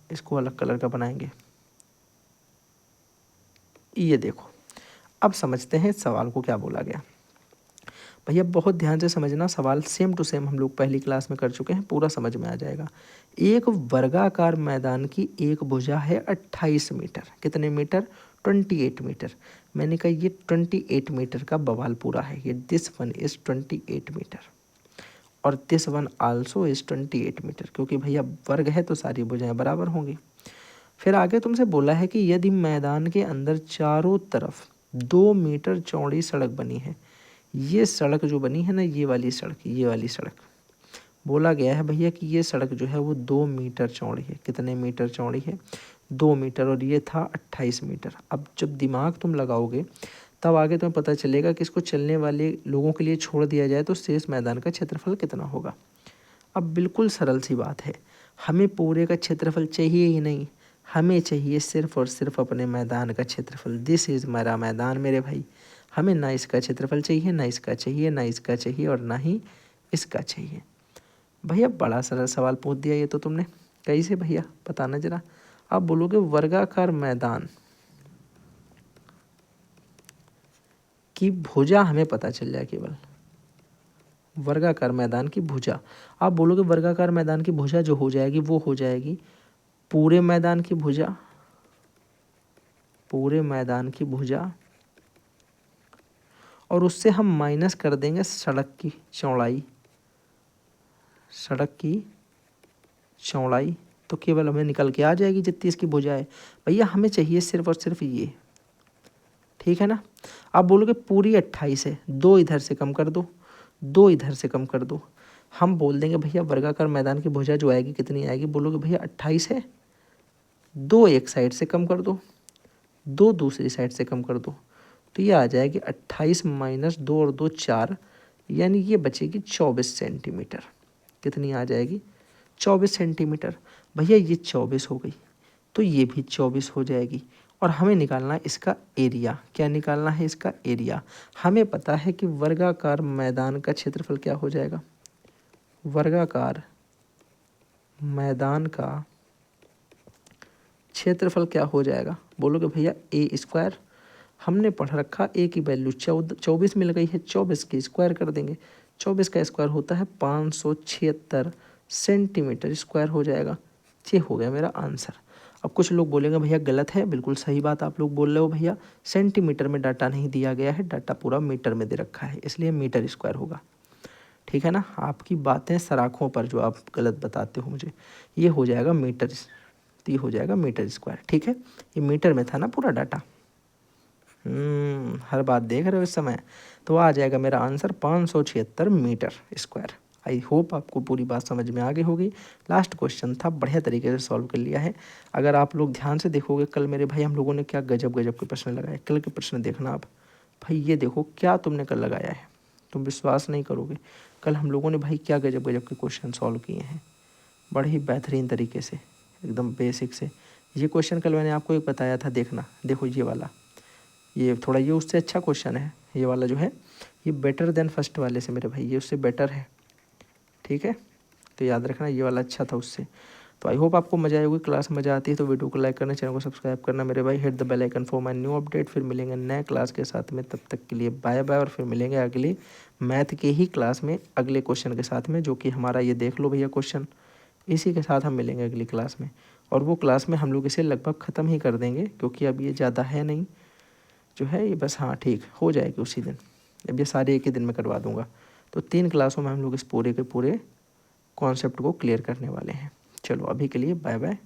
इसको अलग कलर का बनाएंगे। ये देखो, अब समझते हैं इस सवाल को क्या बोला गया। भैया बहुत ध्यान से समझना, सवाल सेम टू सेम हम लोग पहली क्लास में कर चुके हैं, पूरा समझ में आ जाएगा। एक वर्गाकार मैदान की एक भुजा है 28 मीटर। कितने मीटर? 28 मीटर। मैंने कहा ये 28 मीटर का बवाल पूरा है, ये दिस वन इज 28 मीटर और this one also is 28 metre, क्योंकि भैया वर्ग है तो सारी भुजाएं बराबर होंगी। फिर आगे तुमसे बोला है कि यदि मैदान के अंदर चारों तरफ 2 मीटर चौड़ी सड़क बनी है, ये सड़क जो बनी है ना, ये वाली सड़क, ये वाली सड़क, बोला गया है भैया कि ये सड़क जो है वो 2 मीटर चौड़ी है। कितने मीटर चौड़ी है? 2 मीटर, और ये था 28 मीटर। अब जब दिमाग तुम लगाओगे तब आगे तुम्हें पता चलेगा कि इसको चलने वाले लोगों के लिए छोड़ दिया जाए तो शेष मैदान का क्षेत्रफल कितना होगा। अब बिल्कुल सरल सी बात है, हमें पूरे का क्षेत्रफल चाहिए ही नहीं, हमें चाहिए सिर्फ और सिर्फ अपने मैदान का क्षेत्रफल। दिस इज़ मेरा मैदान मेरे भाई, हमें ना इसका क्षेत्रफल चाहिए, ना इसका चाहिए, ना इसका चाहिए और ना ही इसका चाहिए। भैया बड़ा सरल सवाल पूछ दिया ये तो तुमने, कैसे भैया बताना जरा। आप बोलोगे वर्गाकार मैदान की भुजा हमें पता चल जाए, केवल वर्गाकार मैदान की भुजा। आप बोलोगे वर्गाकार मैदान की भुजा जो हो जाएगी वो हो जाएगी पूरे मैदान की भुजा, पूरे मैदान की भुजा, और उससे हम माइनस कर देंगे सड़क की चौड़ाई, सड़क की चौड़ाई, तो केवल हमें निकल के आ जाएगी जितनी इसकी भुजा है। भैया हमें चाहिए सिर्फ और सिर्फ ये, ठीक है ना। आप बोलोगे पूरी 28 है, 2 इधर से कम कर दो, 2 इधर से कम कर दो। हम बोल देंगे भैया वर्गाकार मैदान की भुजा जो आएगी कितनी आएगी, बोलोगे भैया 28 है, 2 एक साइड से कम कर दो, 2 दूसरी साइड से कम कर दो, तो ये आ जाएगी 28 माइनस 2 और 2 4, यानी ये बचेगी 24 सेंटीमीटर। कितनी आ जाएगी? 24 सेंटीमीटर। भैया ये 24 हो गई तो ये भी 24 हो जाएगी, और हमें निकालना है इसका एरिया। क्या निकालना है? इसका एरिया। हमें पता है कि वर्गाकार मैदान का क्षेत्रफल क्या हो जाएगा, वर्गाकार मैदान का क्षेत्रफल क्या हो जाएगा, बोलोगे भैया ए स्क्वायर। हमने पढ़ रखा ए की वैल्यू 24 मिल गई है, 24 की स्क्वायर कर देंगे, 24 का स्क्वायर होता है 576 सेंटीमीटर स्क्वायर हो जाएगा। ये हो गया मेरा आंसर। अब कुछ लोग बोलेंगे भैया गलत है, बिल्कुल सही बात आप लोग बोल रहे हो भैया, सेंटीमीटर में डाटा नहीं दिया गया है, डाटा पूरा मीटर में दे रखा है, इसलिए मीटर स्क्वायर होगा। ठीक है ना, आपकी बातें सराखों पर जो आप गलत बताते हो मुझे, ये हो जाएगा मीटर, तो ये हो जाएगा मीटर स्क्वायर। ठीक है, ये मीटर में था ना पूरा डाटा। हर बात देख रहे हो इस समय, तो आ जाएगा मेरा answer 576 metre square. I hope आपको पूरी बात समझ में आ गई होगी। लास्ट क्वेश्चन था, बढ़िया तरीके से सॉल्व कर लिया है। अगर आप लोग ध्यान से देखोगे, कल मेरे भाई हम लोगों ने क्या गजब गजब के प्रश्न लगाए, कल के प्रश्न देखना आप भाई, ये देखो क्या तुमने कल लगाया है, तुम विश्वास नहीं करोगे, कल हम लोगों ने भाई क्या गजब गजब के क्वेश्चन सॉल्व किए हैं, बड़े ही बेहतरीन तरीके से, एकदम बेसिक से। ये क्वेश्चन कल मैंने आपको एक बताया था, देखना, देखो ये वाला, ये थोड़ा ये उससे अच्छा क्वेश्चन है, ये वाला जो है ये बेटर देन फर्स्ट वाले से मेरे भाई, ये उससे बेटर है। ठीक है, तो याद रखना ये वाला अच्छा था उससे। तो आई होप आपको मजा आएगी, क्लास मजा आती है तो वीडियो को लाइक करना, चैनल को सब्सक्राइब करना मेरे भाई, hit the bell icon for my new update. फिर मिलेंगे नए क्लास के साथ में, तब तक के लिए बाय बाय, और फिर मिलेंगे अगली मैथ के ही क्लास में अगले क्वेश्चन के साथ में, जो कि हमारा ये देख लो भैया क्वेश्चन, इसी के साथ हम मिलेंगे अगली क्लास में। और वो क्लास में हम लोग इसे लगभग ख़त्म ही कर देंगे, क्योंकि अब ये ज़्यादा है नहीं जो है ये, बस हाँ ठीक हो जाएगी उसी दिन, अब ये सारे एक ही दिन में करवा दूंगा। तो 3 क्लासों में हम लोग इस पूरे के पूरे कॉन्सेप्ट को क्लियर करने वाले हैं। चलो अभी के लिए बाय बाय।